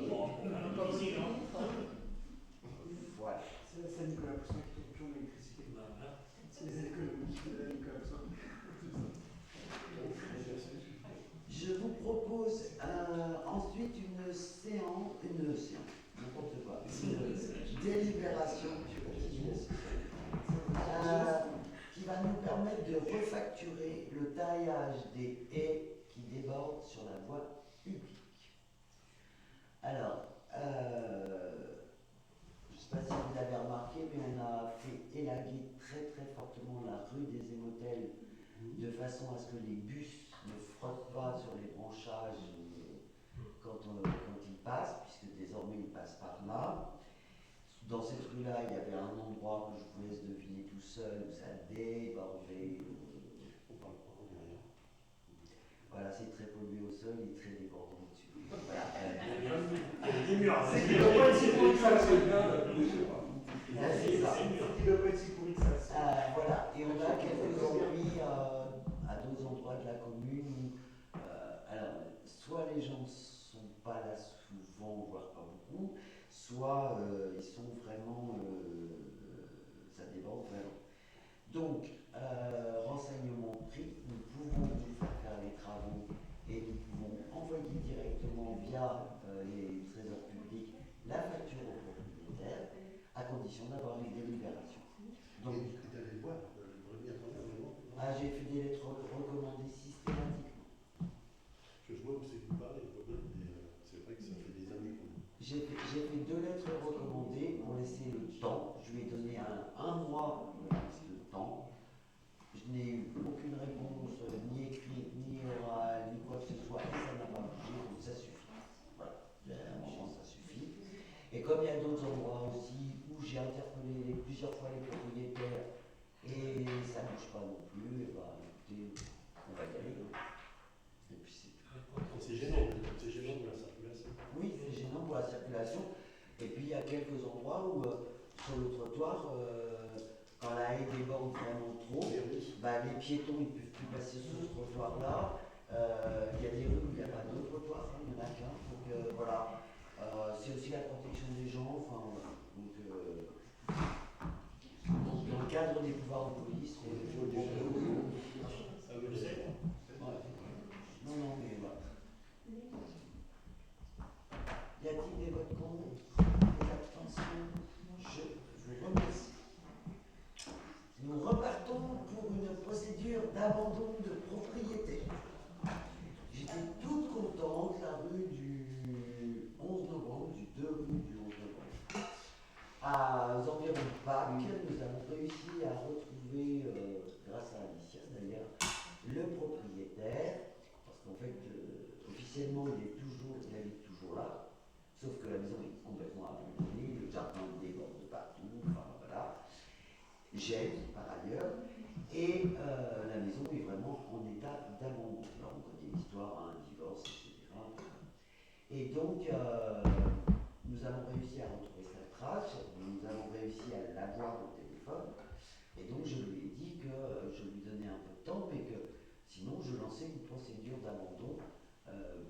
Voilà. C'est Nicolas Poussin qui fait toujours l'électricité. C'est les économies de Nicolas Poussin. Je vous propose ensuite une séance, n'importe quoi, une délibération qui va nous permettre de refacturer le taillage des haies qui débordent sur la voie publique. Alors, je ne sais pas si vous l'avez remarqué, mais on a fait élaguer très très fortement la rue des Émotels de façon à ce que les bus ne frottent pas sur les branchages quand ils passent, puisque désormais ils passent par là. Dans cette rue-là, il y avait un endroit que je vous laisse deviner tout seul, où ça débordait. On parle pas, on dit rien. Voilà, c'est très pollué au sol et très débordant au-dessus. Voilà. Des murs. C'est qu'il ne doit pas être si pourri que ça, c'est bien. C'est ça. Il ne doit pas être si pourri que ça. Voilà, et on a quelques ennuis à d'autres endroits de la commune où, alors, soit les gens ne sont pas là souvent, voire pas beaucoup, soit ils sont vraiment, ça déborde vraiment. Donc, renseignement pris, nous pouvons vous faire les travaux et nous pouvons envoyer directement via les trésors publics la facture au propriétaire, à condition d'avoir une délibération. Donc, Et d'aller voir, je reviens quand même vraiment. j'ai fait des lettres recommandées systématiquement. Je vois où c'est que vous parlez, le problème, mais c'est vrai que ça fait des années qu'on. J'ai fait 2 lettres recommandées pour laisser le temps. Je lui ai donné un mois de temps. Je n'ai eu aucune réponse, ni écrite, ni orale, ni quoi que ce soit, et ça n'a pas bougé, donc ça suffit. Voilà, à un moment ça suffit. Et comme il y a d'autres endroits aussi où j'ai interpellé plusieurs fois les propriétaires et ça ne bouge pas non plus, et bah écoutez, on va y aller. Et puis c'est tout. C'est gênant pour la circulation. Oui, c'est gênant pour la circulation. Et puis il y a quelques endroits où, sur le trottoir, quand la haie déborde vraiment trop, les piétons ne peuvent plus passer sur ce trottoir-là. Il y a des rues où il n'y a pas de trottoir, il n'y en a qu'un. Donc voilà, c'est aussi la protection des gens. Enfin, voilà. Donc, dans le cadre des pouvoirs de police, Je sais. ouais. Non, mais voilà. Y a-t-il des votes contre? Des abstentions? Je vous remercie. Nous repartons pour une procédure d'abandon de propriété. J'étais toute contente, la rue du 11 novembre, du 2 rue du 11 novembre. Aux environs de Pâques, nous avons réussi à retrouver, grâce à Alicia d'ailleurs, le propriétaire, parce qu'en fait, officiellement, il habite toujours là, sauf que la maison est complètement abandonnée, le jardin déborde de partout, enfin voilà. J'aime par ailleurs, et la maison est vraiment en état d'abandon. Alors on connaît l'histoire, un divorce, etc. Et donc, nous avons réussi à retrouver sa trace, nous avons réussi à l'avoir au téléphone, et donc je lui ai dit que je lui donnais un peu de temps, mais que sinon je lançais une procédure d'abandon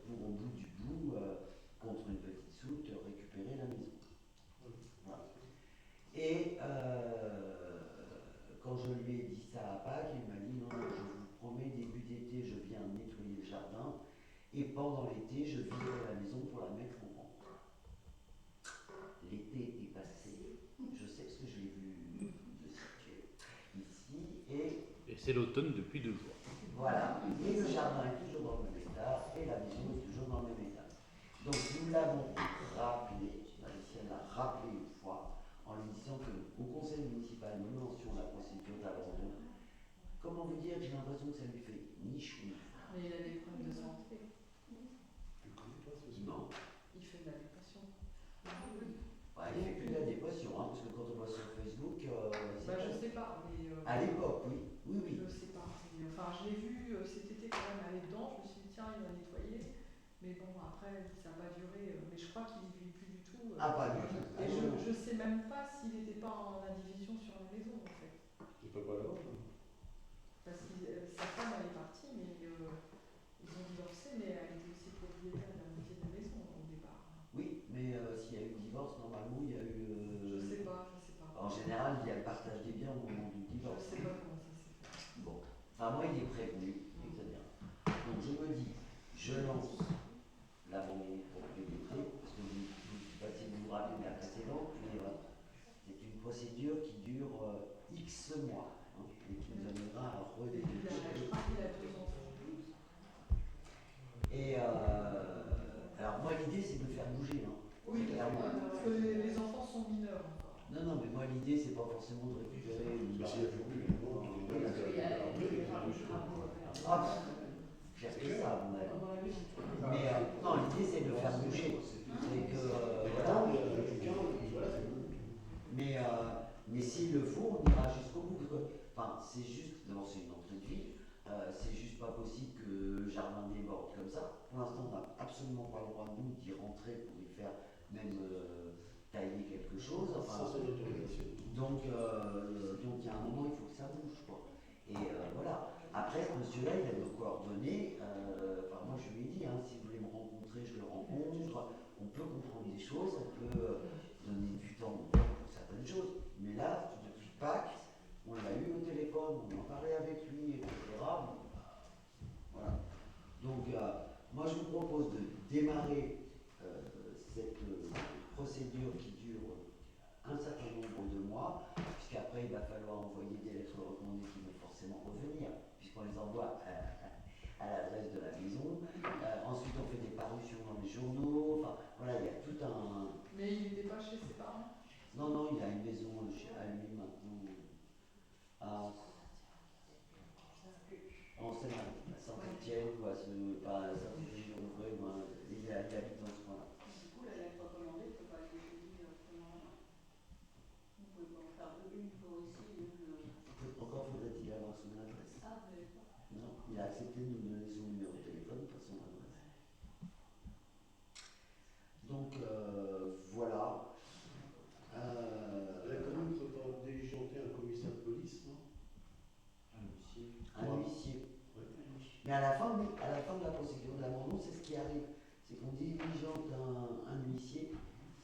pour au bout du bout, contre une petite soute, récupérer la maison. Voilà. Et quand je lui ai dit ça à Pâques, il m'a dit non, je vous promets, début d'été, je viens nettoyer le jardin, et pendant l'été, je viderai la maison pour la mettre en vente. L'été est passé, je sais parce que je l'ai vu de situer ici, et c'est l'automne depuis 2 jours. voilà, et le jardin est toujours dans le même état, et la maison est toujours dans le même état. Donc nous l'avons rappelé, Alicia l'a rappelé une fois, en lui disant qu'au conseil municipal, nous lancions la procédure d'abandon. Comment vous dire, j'ai l'impression que ça lui fait ni chou. Mais il a des problèmes de santé. Tu le connais pas, ce sujet? Non. Il fait de la dépression. Bah, il fait plus de la dépression, hein, parce que quand on voit sur Facebook, je sais pas, mais. À l'époque, oui. Je sais pas. Mais, enfin, je l'ai vu cet été quand même aller dedans. Je me suis dit, tiens, il va nettoyer. Mais bon, après, ça n'a pas duré. Mais je crois qu'il n'y vit plus du tout. Pas du tout. Et je ne sais même pas s'il n'était pas en indivision sur la maison, en fait. Tu peux pas l'avoir, hein. Parce que sa femme, elle est partie, mais ils ont divorcé, mais elle était aussi propriétaire de la moitié de la maison au départ. Oui, mais s'il y a eu divorce, normalement, il y a eu. Je sais pas. En général, il y a le partage des biens au moment du divorce. Je sais pas comment ça s'est fait. Bon. Enfin, moi, il est prévenu, etc. Donc, je me dis, je lance l'abandon de propriété, parce que si vous vous rappelez de la précédente, mais c'est une procédure qui dure X mois, hein, et qui nous amènera à redébuter. Et alors moi l'idée c'est de le faire bouger. Hein. Oui, parce que les enfants sont mineurs encore. Non, non, mais moi l'idée c'est pas forcément de récupérer une Parce qu'il y a plus de gens qui Parce qu'il y a des travaux à faire. Ah, pire que ça, à mon avis. Mais non, l'idée c'est de le faire bouger. C'est que, voilà. Mais s'il le faut, on ira jusqu'au bout. Enfin, c'est juste, d'abord c'est une entrée de ville, c'est juste pas possible que le jardin déborde comme ça. Pour l'instant, on n'a absolument pas le droit de nous d'y rentrer pour y faire même tailler quelque chose. Enfin, sans autorisation. donc, il y a un moment, il faut que ça bouge, quoi. Et voilà. Après, ce monsieur-là, il a nos coordonnées. Enfin, moi, je lui ai dit, hein, si vous voulez me rencontrer, je le rencontre. On peut comprendre des choses, on peut donner du temps pour certaines choses. Mais là, depuis Pâques, on l'a eu au téléphone, on en parlait avec lui, etc. Voilà. Donc, moi, je vous propose de démarrer cette procédure qui dure un certain nombre de mois, puisqu'après, il va falloir envoyer des lettres recommandées qui vont forcément revenir, puisqu'on les envoie à l'adresse de la maison. Ensuite, on fait des parutions dans les journaux. Enfin, voilà, il y a tout un... Mais il n'était pas chez ses parents? Non, non, il a une maison à lui maintenant. En Saint-Étienne, ou à Saint-Étienne-Rouvray, il habite dans ce coin-là. Du coup, la lettre recommandée ne peut pas être écrite directement là-bas. Vous pouvez pas en faire deux, une pour ici et une. Encore faudrait-il avoir son adresse. Ah, vous n'avez pas. Non, il a accepté de nous donner son numéro de téléphone, pas son adresse. Donc, voilà. La commune ne peut pas diligenter un commissaire de police, non? Un huissier. Ouais. Mais à la fin de la procédure d'abandon, c'est ce qui arrive. C'est qu'on diligente un huissier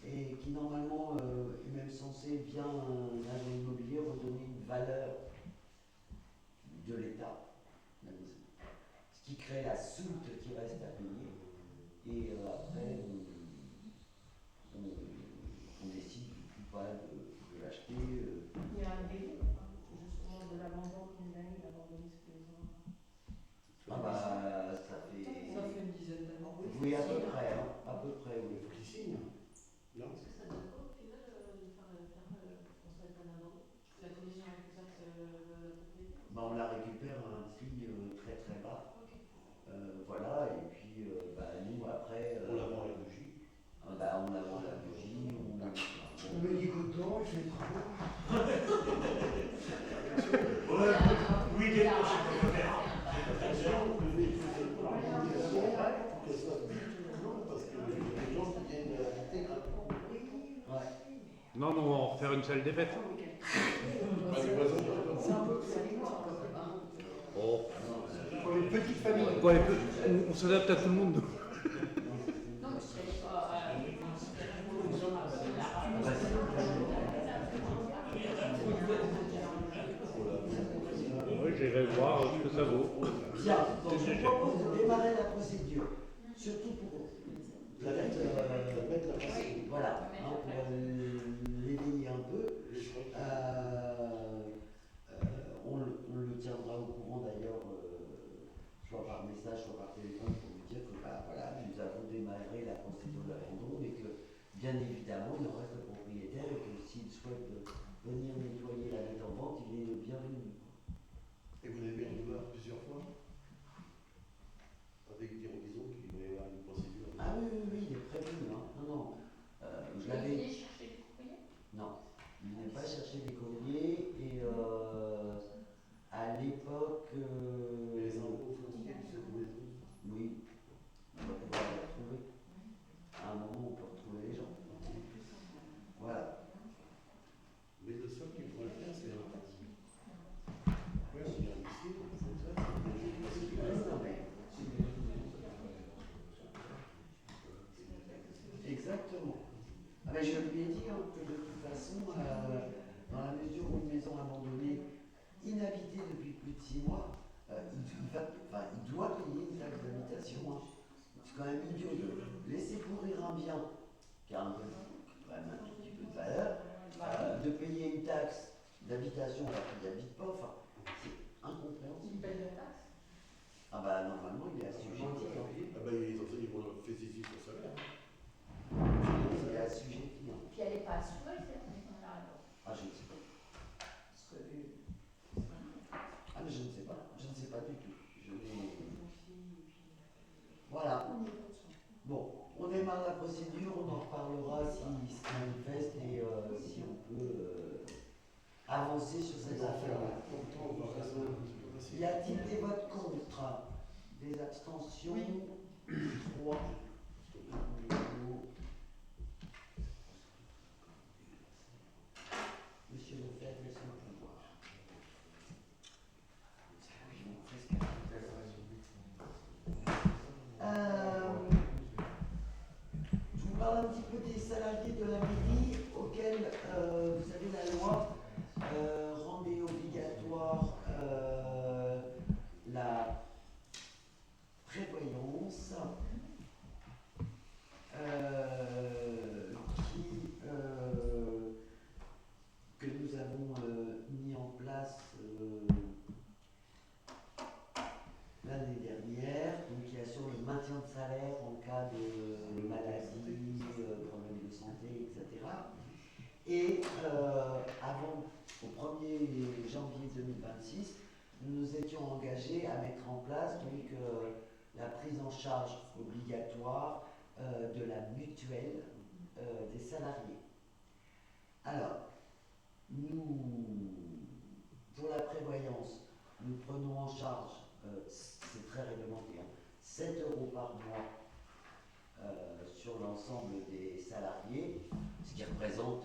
et qui normalement est même censé bien un agent immobilier redonner une valeur de l'État, la maison. Ce qui crée la soulte qui reste à payer. Et après, on décide ou pas de l'acheter. Il y a un délai, justement, de l'abandon qu'il a eu, d'abandonner ce qu'ils ont. Ah bah, ça fait une dizaine d'années. Oui, à peu près, hein. À peu près, oui. Il faut qu'il signe. Non? Est-ce que ça donne quoi au final de faire constater un abandon? La commission récupère la propriété? Bah, on la récupère à un prix très très bas. Voilà, et puis nous après. On la vend à la bougie. On la vend à la bougie, On met du coton, il fait des travaux. Oui, des fois, je peux le faire. Qu'elle soit vite, parce que les gens qui viennent habiter Ouais. Non, mais on va en refaire une salle des fêtes. C'est un peu. Oh. Pour les petites familles. Ouais, on s'adapte à tout le monde. Non, mais c'est pas. Oui, j'irai voir ce que ça vaut. Bien, donc je vous propose de démarrer la procédure. Surtout pour peut-être mettre la facile. voilà, hein, pour l'éveiller un peu. On le tiendra au courant d'ailleurs, soit par message, soit par téléphone, pour lui dire que voilà, nous avons démarré la procédure d'abandon, mais que bien évidemment il en reste le propriétaire et que s'il souhaite venir nettoyer la lettre en vente, il est le bienvenu. Et vous l'avez revu plusieurs fois? Avec disons qu'il va y avoir une procédure. Ah oui, il est prévenu, hein. Non. Je Il l'avais. est chercher des courriers? Non, il n'est pas cherché des courriers et à l'époque. Les impôts fonciers de cette maison. Oui, on va pouvoir les retrouver. À un moment, on peut retrouver les gens. Voilà. Mais le seul qui pourrait le faire, c'est un. Ouais, s'il y a un ici, c'est ça. Exactement. Ah ben, je lui ai dit hein, que de toute façon, dans la mesure où une maison abandonnée, inhabitée depuis plus de 6 mois, il doit payer une taxe d'habitation. Hein. C'est quand même idiot de laisser pourrir un bien qui a quand même un tout petit peu de valeur, de payer une taxe d'habitation alors qu'il n'habite pas. Enfin, c'est incompréhensible. Il paye la taxe? Ah bah normalement il est assujetti. Ah ben, ils ont fait saisir son salaire. Il est assujetti. Puis elle n'est pas assurée, cette maison-là alors. avancer sur cette affaire-là. Y a-t-il des votes contre? Des abstentions? 3. Monsieur Lefebvre, laissez-moi pouvoir. Je vous parle un petit peu des salariés de la mairie auxquels, vous savez, la loi rendait obligatoire la prévoyance que nous avons mis en place l'année dernière, donc qui assure le maintien de salaire en cas de maladie, problème de santé, etc. Et avant, au 1er janvier 2026, nous nous étions engagés à mettre en place donc, la prise en charge obligatoire de la mutuelle des salariés. Alors, nous, pour la prévoyance, nous prenons en charge, c'est très réglementé, 7 € par mois sur l'ensemble des salariés, ce qui représente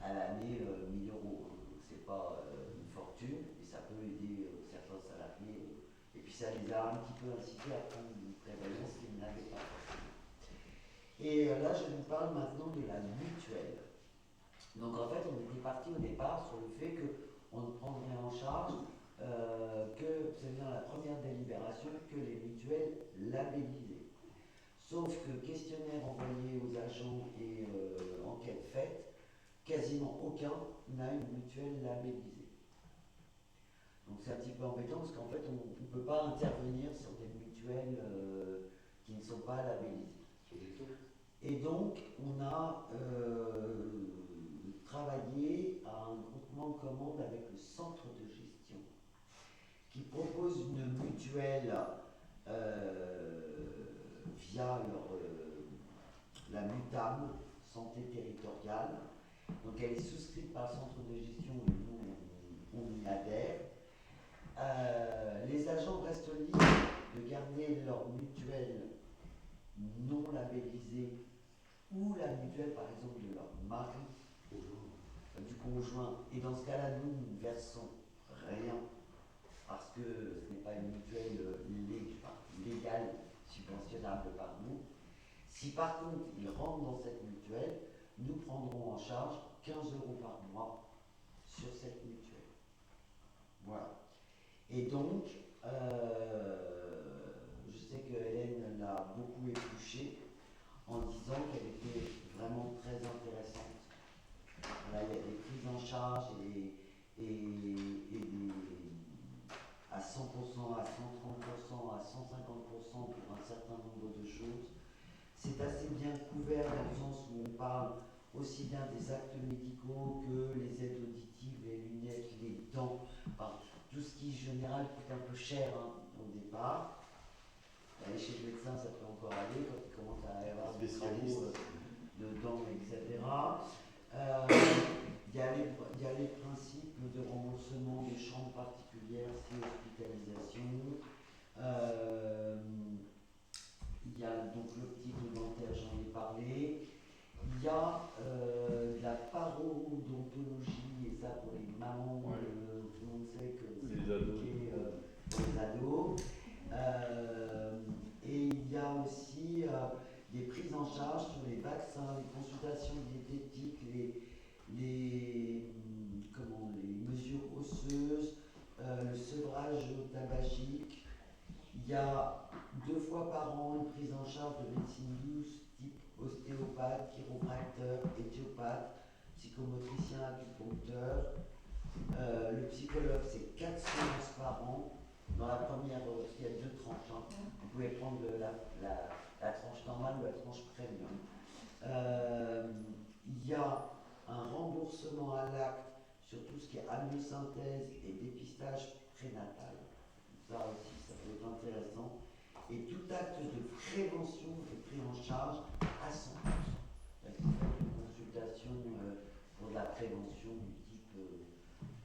à l'année 1 000 €. Donc c'est pas une fortune, et ça peut aider certains salariés. Et puis ça les a un petit peu incités à prendre une prévoyance qu'ils n'avaient pas forcément. Et là, je vous parle maintenant de la mutuelle. Donc en fait, on était parti au départ sur le fait qu'on ne prendrait en charge que, c'est dans la première délibération, que les mutuelles labellisées. Sauf que questionnaire envoyé aux agents et enquête faite, quasiment aucun n'a une mutuelle labellisée. Donc c'est un petit peu embêtant parce qu'en fait, on ne peut pas intervenir sur des mutuelles qui ne sont pas labellisées. Et donc, on a travaillé à un groupement de commandes avec le centre de gestion qui propose une mutuelle via la MUTAM, santé territoriale. Donc elle est souscrite par le centre de gestion et nous on y adhère. Les agents restent libres de garder leur mutuelle non labellisée ou la mutuelle par exemple de leur mari, du conjoint. Et dans ce cas-là, nous ne versons rien parce que ce n'est pas une mutuelle légale, subventionnable par nous. Si par contre ils rentrent dans cette mutuelle, nous prendrons en charge 15 € par mois sur cette mutuelle. Voilà. Et donc, je sais que Hélène l'a beaucoup épluché en disant qu'elle était vraiment très intéressante. Là, il y a des prises en charge et à 100%, à 130%, à 150% pour un certain nombre de choses. C'est assez bien couvert dans le sens où on parle aussi bien des actes médicaux que les aides auditives, les lunettes, les dents, enfin, tout ce qui en général coûte un peu cher au départ. Aller chez le médecin, ça peut encore aller quand il commence à y avoir des travaux de dents, etc. Il y a les principes de remboursement des chambres particulières, c'est hospitalisation. Il y a donc l'optique dentaire, j'en ai parlé. Il y a la parodontologie, et ça pour les mamans, tout le monde sait que c'est compliqué pour les ados. Et il y a aussi des prises en charge sur les vaccins, les consultations diététiques, les mesures osseuses, le sevrage tabagique. Il y a 2 fois par an une prise en charge de médecine douce type ostéopathe, chiropracteur, éthiopathe, psychomotricien, acupuncteur. Le psychologue, c'est 4 séances par an. Dans la première, parce qu'il y a 2 tranches, hein. Vous pouvez prendre la tranche normale ou la tranche premium. Il y a un remboursement à l'acte sur tout ce qui est amniosynthèse et dépistage prénatal. Ça aussi, ça peut être intéressant. Et tout acte de prévention est pris en charge à 100%. Parce qu'il fait une consultation pour de la prévention du type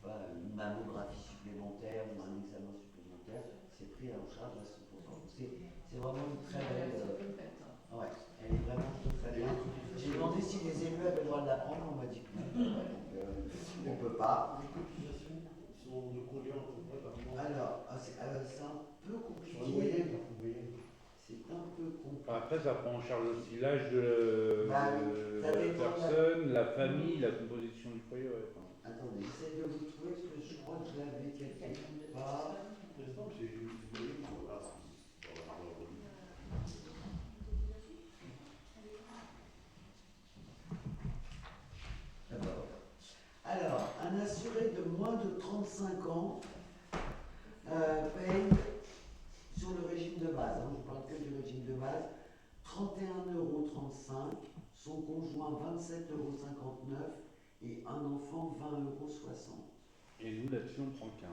pas, une mammographie supplémentaire ou un examen supplémentaire, c'est pris en charge à 100%. C'est vraiment une très belle. Ouais, elle est vraiment très bien. J'ai demandé si les élus avaient le droit de la prendre, on m'a dit que non. Donc, on peut pas. Les cotisations sont de combien à peu près par mois? Alors, c'est un peu compliqué. Sur la moyenne. C'est un peu compliqué. Après, ça prend en charge aussi l'âge de ça la dépend personne, la famille, la composition du foyer. Ouais. Enfin, Attendez, j'essaie de vous trouver parce que je crois que je l'avais quelque part. L'instant, j'ai vu une moyenne, voilà. Alors, un assuré de moins de 35 ans paye sur le régime de base, je ne parle que du régime de base, 31,35 €, son conjoint 27,59 € et un enfant 20,60 €. et nous, là-dessus, on prend 15.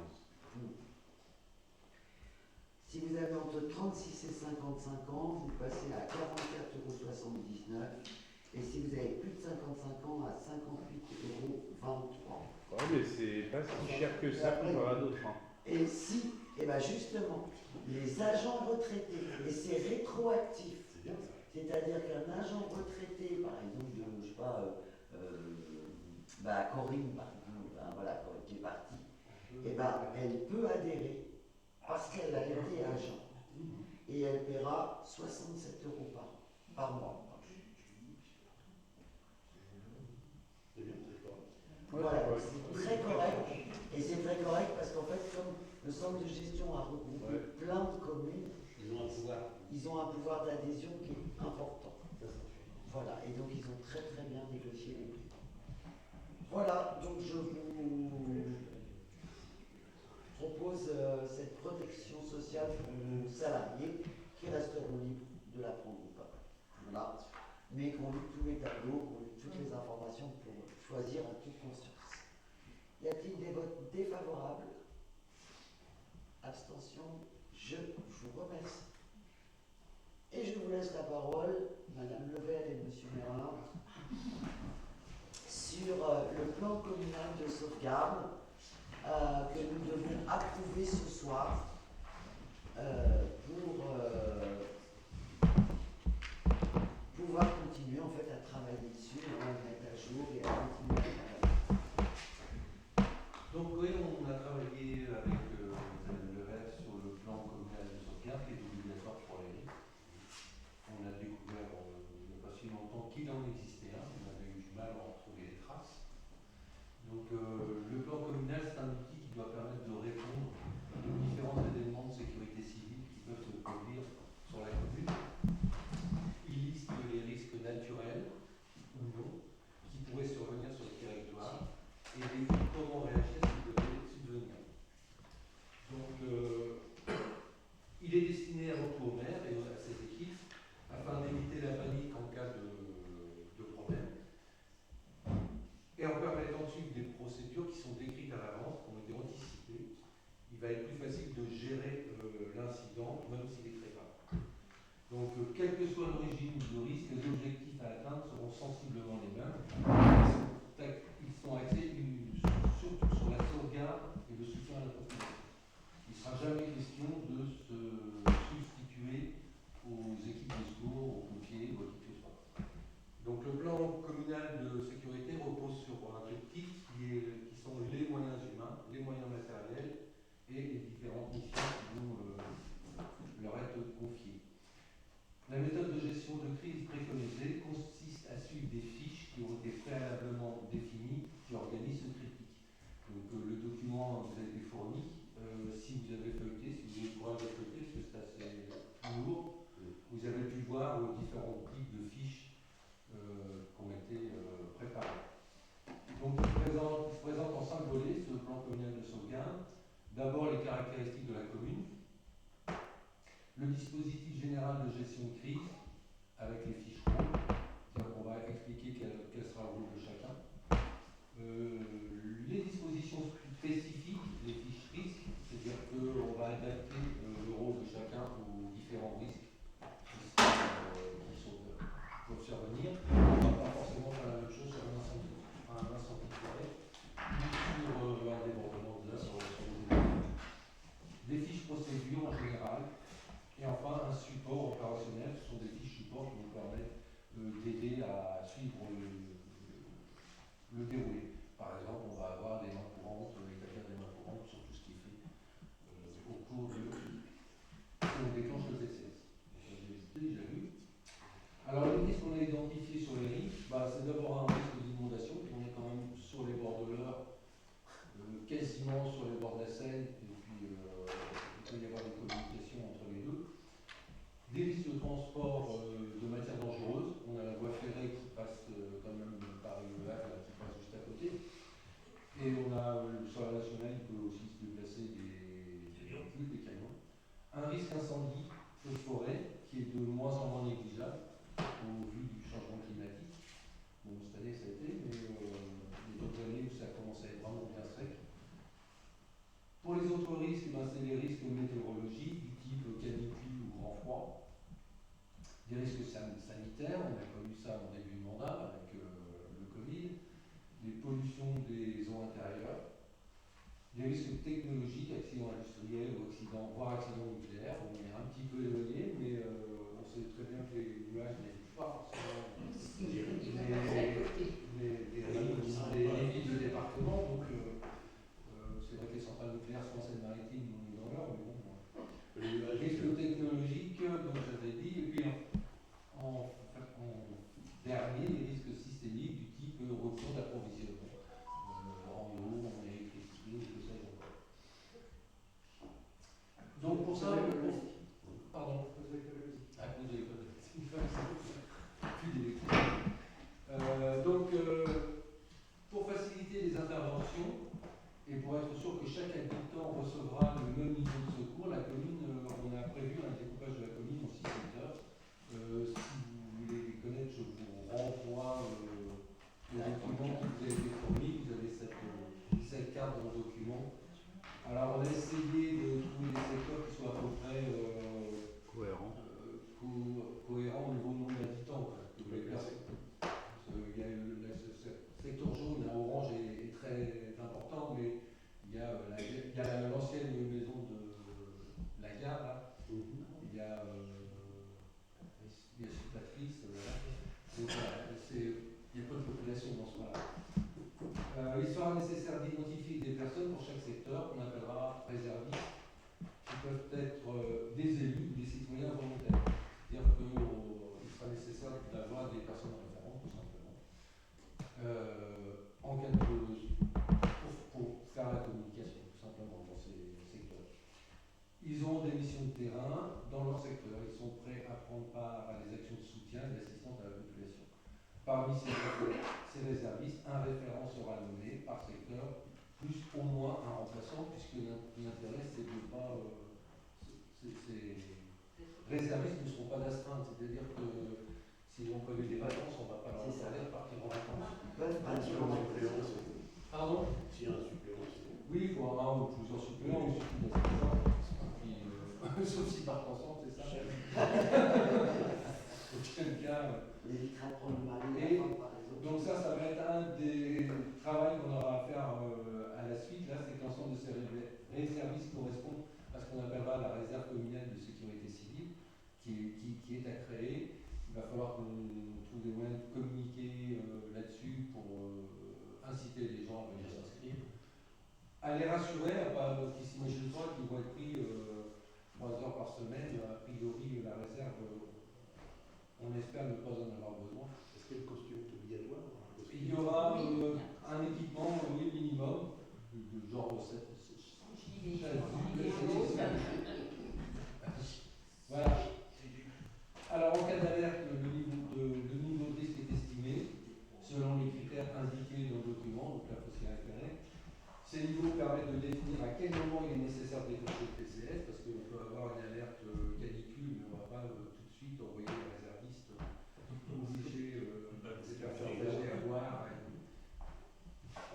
Si vous avez entre 36 et 55 ans, vous passez à 44,79 €. Et si vous avez plus de 55 ans, à 58,23 €. Ouais, mais c'est pas si cher que ça comparé à d'autres. Hein. Et si, et bien justement, les agents retraités, et c'est rétroactif, c'est-à-dire qu'un agent retraité, par exemple, de, je sais pas, Corinne, par exemple, voilà, qui est partie, et ben, elle peut adhérer parce qu'elle a été agent. Et elle paiera 67 € par mois. C'est bien, c'est correct. Voilà, c'est très correct. Et c'est très correct parce qu'en fait, comme le centre de gestion a regroupé plein de communes, ils ont un pouvoir d'adhésion qui est important. Voilà, et donc ils ont très très bien négocié les prix. Voilà, donc je vous propose cette protection sociale pour nos salariés qui resteront libres de la prendre ou pas. Voilà, mais qu'on lit tous les tableaux, qu'on lit toutes les informations pour choisir en toute conscience. Y a-t-il des votes défavorables? Abstention? Je vous remercie. Et je vous laisse la parole, Madame Level et Monsieur Merlin, sur le plan communal de sauvegarde que nous devons approuver ce soir pour pouvoir continuer en fait à travailler dessus, à le mettre à jour et à continuer à travailler. Donc oui, on a travaillé avec Madame Level sur le plan communal de sauvegarde qui est obligatoire pour les risques. On a découvert il n'y a pas si longtemps qu'il en existait un, on avait eu du mal à en retrouver les traces. Donc le plan communal, c'est un outil qui doit permettre de répondre aux différents événements de sécurité civile qui peuvent se produire sur la commune. Il liste les risques naturels ou non qui pourraient survenir sur le territoire et décrit comment réagir s'ils devaient subvenir. Donc il est destiné avant tout au maire et à ses équipes afin d'éviter la panique en cas de problème et en permettant de suivre des procédures qui sont décrites à l'avance, qui ont été anticipées. Il va être plus facile de gérer l'incident, même s'il est très grave. Donc, quelle que soit l'origine du risque, les objectifs à atteindre seront sensiblement les mêmes. Ils sont axés surtout sur la sauvegarde et le soutien à la population. Il ne sera jamais question de se substituer aux équipes de secours, aux pompiers, ou à qui que ce soit. Donc le plan communal de sécurité repose sur un triptyque qui sont les moyens humains, les moyens matériels et les différentes missions qui vont leur être confiées. La méthode de gestion de crise préconisée consiste à suivre des fiches qui ont été préalablement définies qui organisent ce triptyque. Donc le document vous a été fourni. Si vous avez feuilleté, si vous avez le courage de feuilleter, parce que c'est assez lourd, vous avez pu voir différents types de fiches qui ont été préparées. Donc il se présente en 5 volets, ce plan communal de sauvegarde. D'abord les caractéristiques de la commune, le dispositif général de gestion de crise avec les fiches rouges, c'est-à-dire qu'on va expliquer quel sera le rôle de chacun. Les dispositions spécifiques, les fiches risques, c'est-à-dire qu'on va adapter le rôle de chacun aux différents risques qui peuvent survenir. On ne va pas forcément faire la même chose sur un incendie forêt ou sur un débordement. bâtiments sur les bords de la Seine, et puis il peut y avoir des communications entre les deux. Des risques de transport de matières dangereuses. On a la voie ferrée qui passe quand même par le Havre, qui passe juste à côté. Et on a sur la nationale, il peut aussi se déplacer des camions. Un risque incendie, feu de forêt, qui est de moins en moins négligeable au vu du changement climatique. Bon, cette année ça a été, mais il y a d'autres années où ça commence à être vraiment bien sec. Pour les autres risques, c'est les risques météorologiques du type canicule ou grand froid. Des risques sanitaires, on a connu ça en début de mandat avec le Covid. Les pollutions des eaux intérieures. Des risques technologiques, accidents industriels ou accidents, voire accidents nucléaires. On est un petit peu éloigné, mais on sait très bien que les nuages n'évitent pas forcément les villes de département. Donc c'est vrai que les centrales nucléaires sont en Seine-Maritime, on est dans l'heure, mais bon. Risques technologiques, donc j'avais dit, et puis en dernier, les risques systémiques du type rupture d'approvisionnement en eau, en électricité, tout ça. Donc pour ça, pardon, à cause de l'électricité, plus d'électricité. Donc pour faciliter les interventions et pour être sûr que chaque habitant recevra le même niveau de secours, la commune, on a prévu un découpage de la commune en 6 secteurs. Si vous voulez les connaître, je vous renvoie le document qui vous a été fourni. Vous avez cette carte dans le document. Alors, on a essayé de trouver des secteurs qui soient à peu près cohérents au niveau nombre d'habitants. Il y a le secteur jaune, orange est très important, mais il y a l'ancienne maison de la gare, là. Il y a Patrice, donc il y a peu de population dans ce cas-là. Il sera nécessaire d'identifier des personnes pour chaque secteur qu'on appellera réservistes, qui peuvent être des élus ou des citoyens volontaires. C'est-à-dire qu'il sera nécessaire d'avoir des personnes référentes, tout simplement, en cas de pour faire la communication, tout simplement, dans ces secteurs. Ils ont des missions de terrain dans leur secteur. Ils sont prêts à prendre part à des actions de soutien et d'assistance à la population. Parmi ces réservistes, un référent sera nommé par secteur, plus au moins un remplaçant, puisque l'intérêt, c'est de pas. Ces réservistes ne seront pas d'astreinte, c'est-à-dire que s'ils ont prévu des vacances, on ne va pas leur demander de partir en vacances. Pardon? S'il y a un supplément, oui, il faut un ou plusieurs suppléments, il suffit d'assistance. Sauf si partent ensemble, c'est ça. Auquel cas. Et donc ça va être un des travaux qu'on aura à faire à la suite. Là, c'est que l'ensemble de ces réservistes correspondent à ce qu'on appellera la réserve communale de sécurité civile, qui est à créer. Il va falloir qu'on trouve des moyens de communiquer là-dessus pour inciter les gens à venir s'inscrire. À les rassurer, à pas qu'ils s'imaginent pas qu'ils vont être pris 3 heures par semaine. A priori, la réserve, on espère ne pas en avoir besoin. Est-ce que le costume est obligatoire? Il y aura un équipement minimum, de genre 7. Voilà. Alors en cas d'alerte, le niveau de risque est estimé selon les critères indiqués dans le document, donc là il faut s'y référer. Ces niveaux permettent de définir à quel moment il est nécessaire de déclencher le PCS, parce qu'on peut avoir une alerte canicule, mais on ne va pas tout de suite envoyer les réservistes obligés de se faire partager à boire.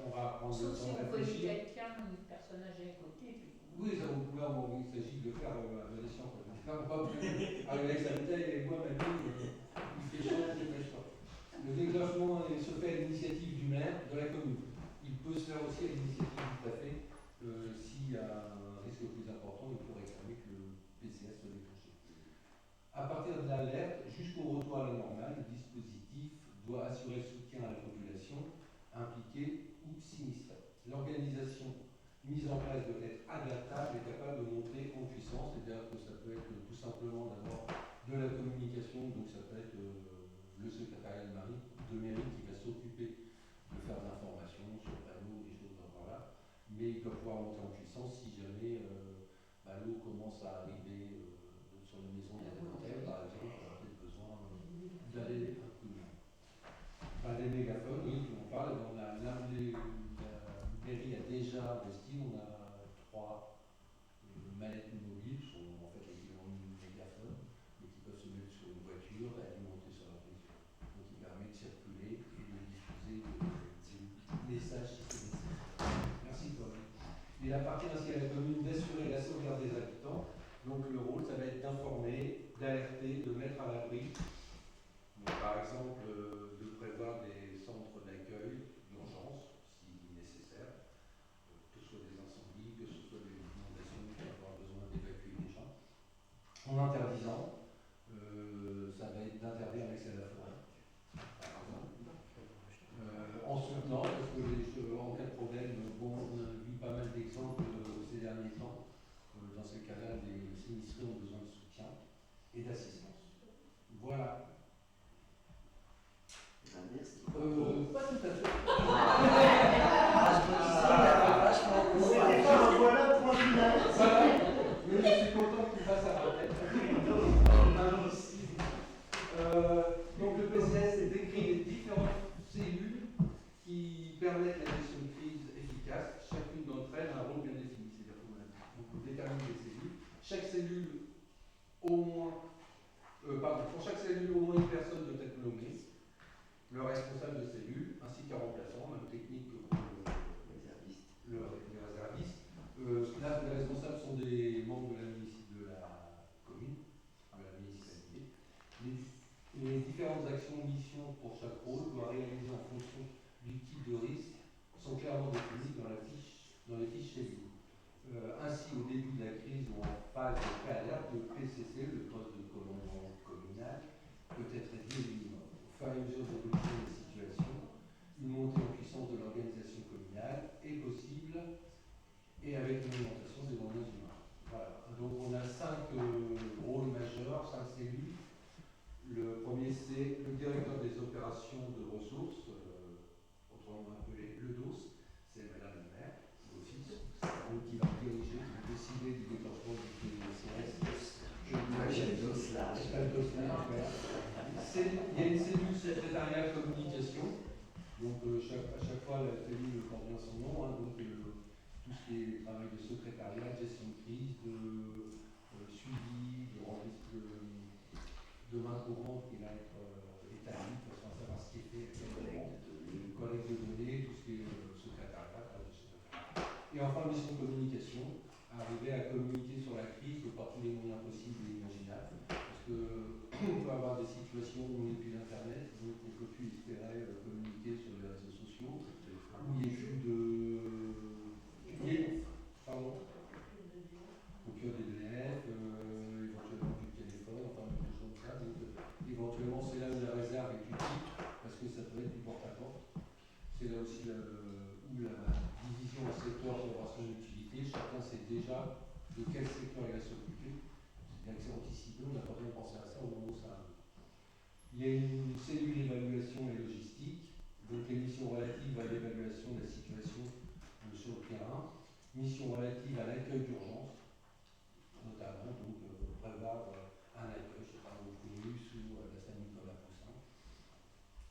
On va prendre le temps de réfléchir. Quelqu'un, une personne âgée à côté. Oui, ça vous pouvez, il s'agit de faire à bon escient. Avec sa bouteille et moi, maintenant, il fait chaud, je ne pêche pas. Le déclenchement se fait à l'initiative du maire de la commune. Il peut se faire aussi à l'initiative du préfet. S'il y a un risque plus important, il faut réclamer que le PCS soit déclenché. À partir de l'alerte, jusqu'au retour à la normale, le dispositif doit assurer le soutien à la population impliquée ou sinistrée. L'organisation mise en place doit être adaptable et capable de monter en puissance, c'est-à-dire que ça peut être tout simplement d'abord de la communication, donc ça peut être le secrétariat de mairie qui va s'occuper de faire de l'information sur panneaux, des choses dans là, mais il doit pouvoir monter en puissance si jamais l'eau commence à arriver sur une maison d'hôtel, par exemple, on a peut-être besoin d'aller un peu loin. Les mégaphones, oui, on parle, la mairie a déjà investi, on a 3 manettes mobiles, qui sont en fait l'équivalent d'une mégaphone, mais qui peuvent se mettre sur une voiture et alimenter sur la maison. Donc il permet de circuler et de diffuser des messages si c'est nécessaire. Merci Paul. Il appartient ainsi à la commune d'assurer la sauvegarde des habitants. Donc le rôle, ça va être d'informer, d'alerter, de mettre à l'abri. Par exemple, de prévoir des centres d'accueil d'urgence, si nécessaire, que ce soit des incendies, que ce soit des inondations, qui vont avoir besoin d'évacuer les gens. En interdisant, ça va être d'interdire l'accès à la forêt, par exemple. En soutenant, parce que en cas de problème, on a vu pas mal d'exemples ces derniers temps. Dans ces cas-là, les sinistrés ont besoin de soutien et d'assistance. Voilà. Merci. Pas tout à fait. Voilà, point final. Mais je suis content qu'il fasse à rappel. Donc le PCS décrit les différentes cellules qui permettent la gestion de crise efficace. Chacune d'entre elles a un rôle bien défini. C'est-à-dire qu'on détermine les cellules. Chaque cellule, pour chaque cellule, au moins une personne doit être nommée. Le responsable de cellule, ainsi qu'un remplaçant, même technique que pour les réservistes. Là, les responsables sont des membres de la commune, de la municipalité. Les différentes actions, missions pour chaque rôle doivent réaliser en fonction du type de risque sont clairement définies dans les fiches cellules. Ainsi, au début de la crise ou en phase de préalerte, le PCC, le poste de commandement communal, peut être réduit au minimum. Au fur et à mesure de l'évolution des situations, une montée en puissance de l'organisation communale est possible et avec une augmentation des moyens humains. Voilà. Donc on a 5 rôles majeurs, 5 cellules. Le premier, c'est le directeur des opérations de ressources, autrement appelé le DOS, c'est Madame la maire, d'office, qui va diriger, qui va décider du déclenchement du PCS. Il y a une cellule secrétariat communication, donc à chaque fois la cellule porte bien son nom, donc tout ce qui est travail de secrétariat, de gestion de crise, de suivi, de main courante qui va être établie, de façon à savoir ce qui est fait à quel moment, collecte de données, tout ce qui est secrétariat, et enfin mission de communication, arriver à communiquer sur la crise par tous les moyens possibles et imaginables, parce qu'on peut avoir des situations où on n'est plus d'Internet, donc on ne peut plus espérer communiquer sur les réseaux sociaux, où il n'y a plus de... Coupure des DNF, éventuellement plus de téléphone, enfin des choses comme ça, donc éventuellement c'est là où la réserve est utile, parce que ça peut être du porte-à-porte. C'est là aussi où la division en secteurs peut avoir son utilité. Chacun sait déjà de quel secteur il va s'occuper. C'est bien que c'est anticipé, on n'a pas bien pensé à ça au moment où ça arrive. Il y a une cellule d'évaluation et logistique, donc les missions relatives à l'évaluation de la situation sur le terrain, missions relatives à l'accueil d'urgence, notamment donc prévoir un accueil, je ne sais pas, au Prunus ou à la Saint-Nicolas Poussin,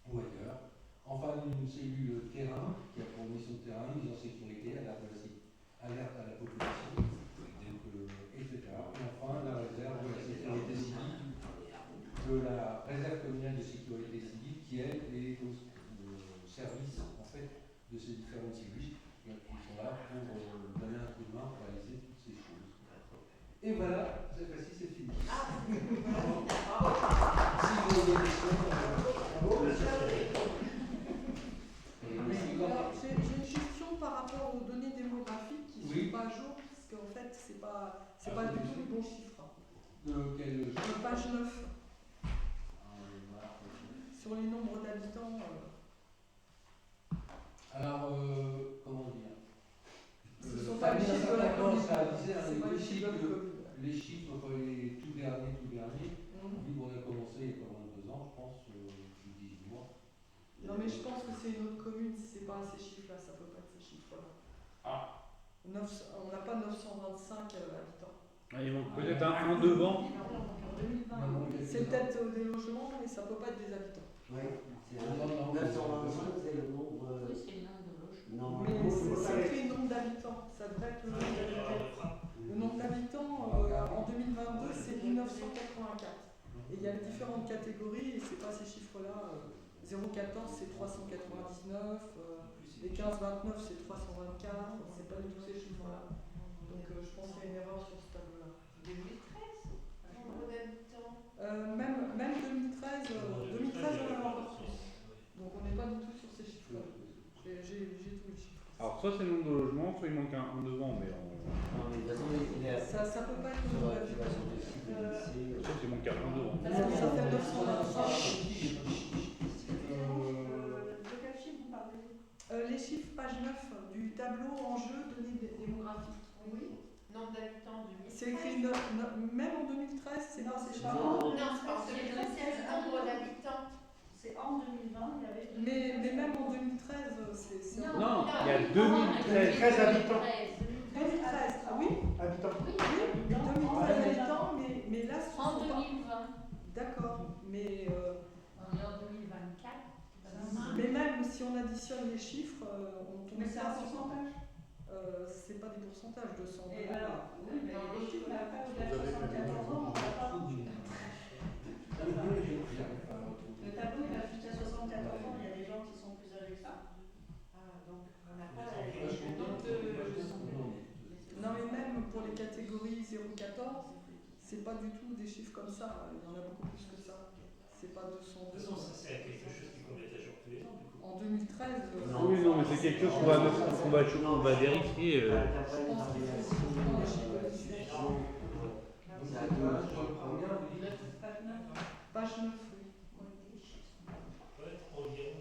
ou ailleurs. Enfin, une cellule terrain qui a pour mission de terrain, mise en sécurité, alerte à la population, etc. Et enfin, la réserve de la sécurité civile, de la réserve communale de sécurité civile, qui elle est au service en fait de ces différentes cellules qui sont là pour donner un coup de main pour réaliser toutes ces choses. Et voilà, cette fois-ci c'est fini. Si vous avez des questions, Alors, j'ai une question par rapport aux données démographiques qui ne sont pas à jour, puisqu'en fait, c'est pas du tout les bons chiffres. Page 9. Sur les nombres d'habitants. Alors, comment dire Ce sont pas les chiffres de la commune. Les chiffres, les tout derniers, vu qu'on a commencé il y a pas moins de 2 ans, je pense, 18 mois. Non, mais je pense que c'est une autre commune, si c'est pas ces chiffres-là, ça peut pas être ces chiffres-là. Ah. Il manque peut-être un devant. C'est peut-être des logements, mais ça peut pas être des habitants. Oui, c'est 925, c'est le nombre. Oui, c'est le nombre de logements. Non, Mais c'est écrit nombre d'habitants. Ça devrait être le nombre d'habitants. Le nombre d'habitants en 2022, c'est 1984. Et il y a les différentes catégories, et c'est pas ces chiffres-là. 0,14 c'est 399, les 15,29 c'est 324, c'est pas du tout ces chiffres-là. Donc je pense qu'il y a une erreur sur ce tableau-là. 2013, nombre d'habitants. Même 2013, on en a encore plus. Donc on n'est pas du tout sur ces chiffres-là. J'ai tous les chiffres. Alors soit c'est le nombre de logements, soit il manque un devant, mais non, mais de toute façon, ça peut pas être le nombre d'habitants. soit il manque un devant. Ça fait 925. De quel chiffre vous parlez? Les chiffres, page 9 du tableau enjeu données démographiques. Oui. Nombre d'habitants 2013. C'est écrit même en 2013, c'est pas ces chiffres. Non, c'est pas en 2013, c'est le nombre d'habitants. C'est en 2020, il y avait. Mais même en 2013, c'est. Non, il y a 2013 habitants. 2013, ah oui? Habitants. Oui, 2013 habitants, mais là, ce En sont pas. 2020. D'accord, mais. On est en 2024. Mais même si on additionne les chiffres, on tombe. Mais c'est un pourcentage. C'est pas des pourcentages de 100. Et alors, oui, mais les chiffres, mais après, au-delà de 74 ans, on va pas. Le tableau, il a jusqu'à 74 ans, il y a des gens qui sont plus âgés que ça. Ah, donc on n'a pas le nombre de. Non, mais même pour les catégories 0,14, c'est pas du tout des chiffres comme ça. Il y en a beaucoup plus que ça. C'est pas 200. De toute façon, c'est quelque chose qui peut mettre à jour tous les ans, du coup. En 2013. Oui, non, mais c'est quelque chose qu'on va vérifier. Page 9, Peut être environ.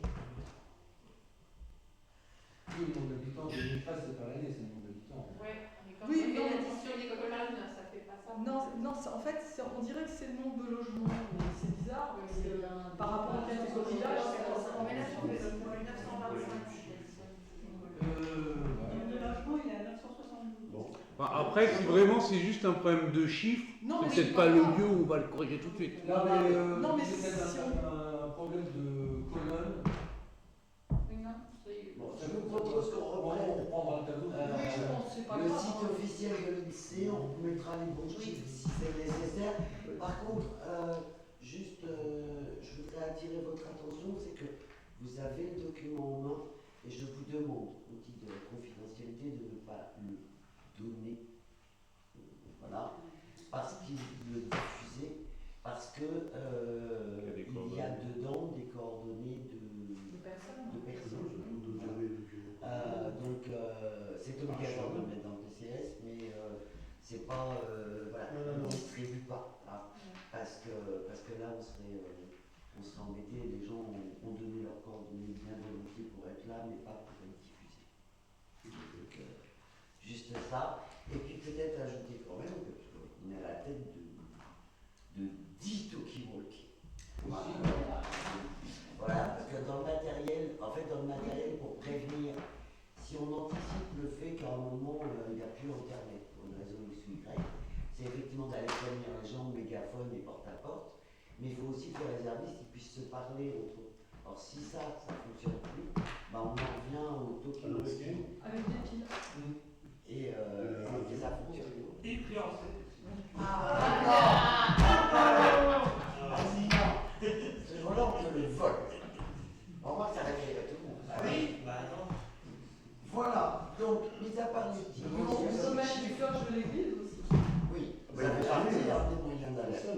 Oui, le nombre d'habitants, 2013, c'est pas l'année, c'est le nombre d'habitants. Ouais, mais quand Oui, on fait non, l'addition des colonnes, ça fait pas ça. Non, en fait, on dirait que c'est le nombre de logements. Mais c'est bizarre parce que par rapport aux catégories d'âge, c'est pas ça. Mais là, sur le 925. Le nombre de logements, il est à 972. Bon. Après, si vraiment c'est juste un problème de chiffres, Non, mais c'est peut-être pas le lieu où on va le corriger tout de suite. Non, mais c'est si peut-être un problème de colonne. Bon, je vous propose qu'on reprenne. On reprendra le tableau. Oui, je pense que c'est pas Le grave. site officiel de l'INSEE, on mettra les bons chiffres si c'est nécessaire. Par contre, je voudrais attirer votre attention, c'est que vous avez le document en main et je vous demande, au titre de la confidentialité, de ne pas le donner. Voilà. Parce qu'il le diffusait, parce que il y a dedans des coordonnées de personnes. Donc c'est obligatoire de le mettre dans le TCS, mais c'est pas voilà, on ne distribue pas hein, parce que là on serait embêté, les gens ont donné leurs coordonnées bien volontiers pour être là, mais pas pour être diffusés. Donc juste ça, et puis peut-être ajouter quand même qu'on est à la tête de 10 talkie-walkie. Voilà, parce que dans le matériel, pour prévenir, si on anticipe le fait qu'à un moment il n'y a plus internet pour une raison X ou Y, c'est effectivement d'aller prévenir les gens au mégaphone et porte à porte, mais il faut aussi que les réservistes ils puissent se parler entre eux. Alors si ça ne fonctionne plus, on en revient au talkie-walkie. Avec des piles. Et ça fonctionne. Et puis en fait. C'est Roland qui le vole. Pour moi, ça réveille tout le monde. Oui, bah non. Voilà, donc, mis à part les petits. On peut mettre les cloches de l'église aussi. Oui, ça fait partie des moyens d'alerte.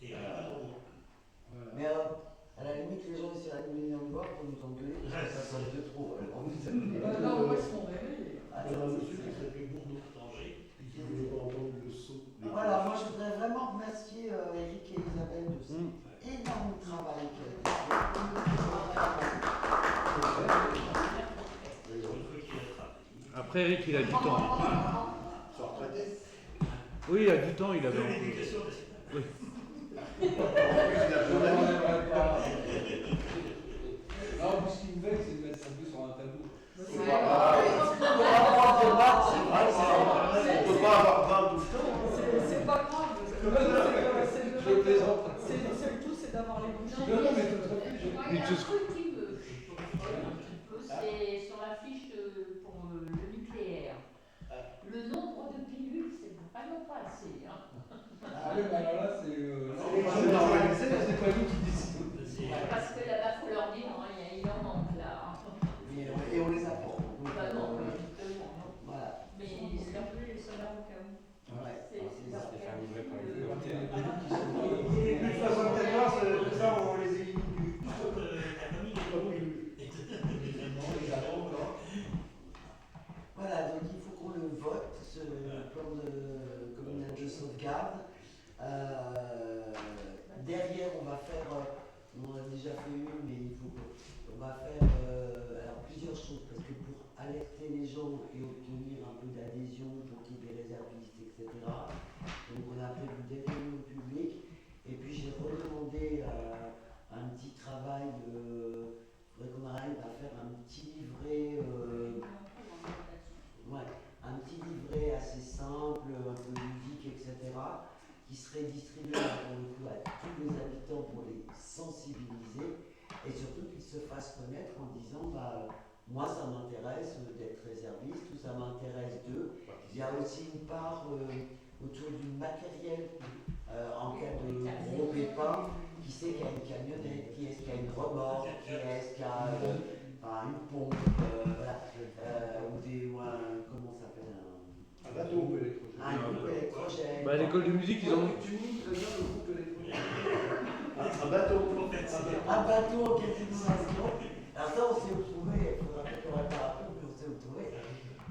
Et Mais à la limite, les gens ici à la million de voix pour nous engueuler, ça sonne de trop. Alors, Là, on voit qu'ils sont réveillés. Il y a un monsieur qui s'appelait Bourdon, et qui ne voulait pas entendre le saut. Voilà, moi je voudrais vraiment remercier Eric et Isabelle de cet énorme travail qu'ils Après, Eric, il a du temps. Soit retraité. Oui, il a du temps, il avait. Oui. Non, mais ce qui me vexe, c'est de mettre ça un peu sur un tableau. C'est pas grave. On peut pas avoir 20 tout le temps. plus Il y de a un choses. truc qui me folle un petit peu, c'est sur la fiche pour le nucléaire. Le nombre de pilules, c'est vraiment pas assez. Hein. Ah oui, mais alors là, c'est c'est pas nous qui décidons. Parce que là-bas, il faut leur dire, hein, il en manque là. Et on les apprend. Donc, Bah non, justement, non. Voilà. Mais les soldats au cas où. Ouais, c'est ça. faire livrer par Et les les plus de 64 ans, c'est ça, on les élimine du. La famille est pas plus. Les avant encore. Voilà, donc il faut qu'on le vote, ce plan de communal de sauvegarde. Derrière, on va faire, on en a déjà fait une, mais on va faire alors plusieurs choses, parce que pour alerter les gens et obtenir un peu d'adhésion pour qu'il y ait des réservistes, etc. Donc on a prévu des réunions publiques, et puis j'ai redemandé un petit travail, il faudrait qu'on arrive à faire un petit livret. Ouais, un petit livret assez simple, un peu ludique, etc., qui serait distribué pour le coup à tous les habitants pour les sensibiliser et surtout qu'ils se fassent connaître en disant moi ça m'intéresse d'être réserviste ou ça m'intéresse d'eux. Il y a aussi une part autour du matériel en cas de gros pépin, qui sait qu'il y a une camionnette, qui est-ce qu'il y a une remorque, qui est-ce qu'il y a une pompe, voilà, ou comment ça s'appelle Un bateau électrogène. un groupe électrogène. Bah, à l'école de musique, ils ont. Tu dis très bien le groupe électrogène. Un bateau. Un bateau en cas d'inondation. Alors ça, on sait où trouver, il faudra peut-être qu'on répare un peu, mais on sait où trouver.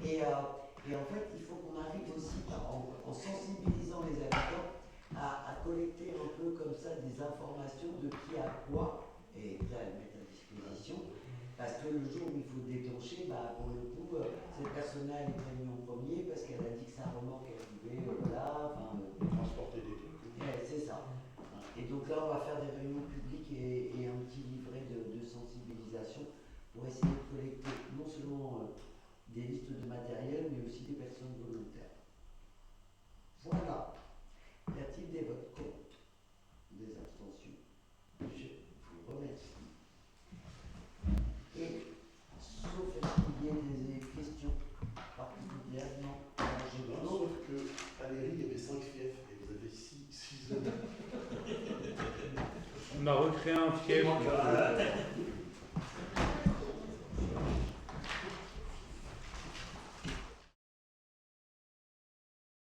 Et en fait, il faut qu'on arrive aussi, en sensibilisant les habitants, à collecter un peu comme ça des informations de qui a quoi, et prêt à le mettre à disposition. Parce que le jour où il faut déclencher, pour le coup, cette personne-là elle est prévenue en premier parce qu'elle a dit que sa remorque est arrivée, voilà. Transporter des trucs. C'est ça. Et donc là, on va faire des réunions publiques et un petit livret de sensibilisation pour essayer de collecter non seulement des listes de matériel, mais aussi des personnes volontaires. Voilà. Y a-t-il des votes contre? Des abstentions? Je vous remercie. Et, sauf qu'il y ait des questions particulières, non? Non, sauf qu'à Léry, il y avait 5 fiefs et vous avez 6 zones. On a recréé un fief.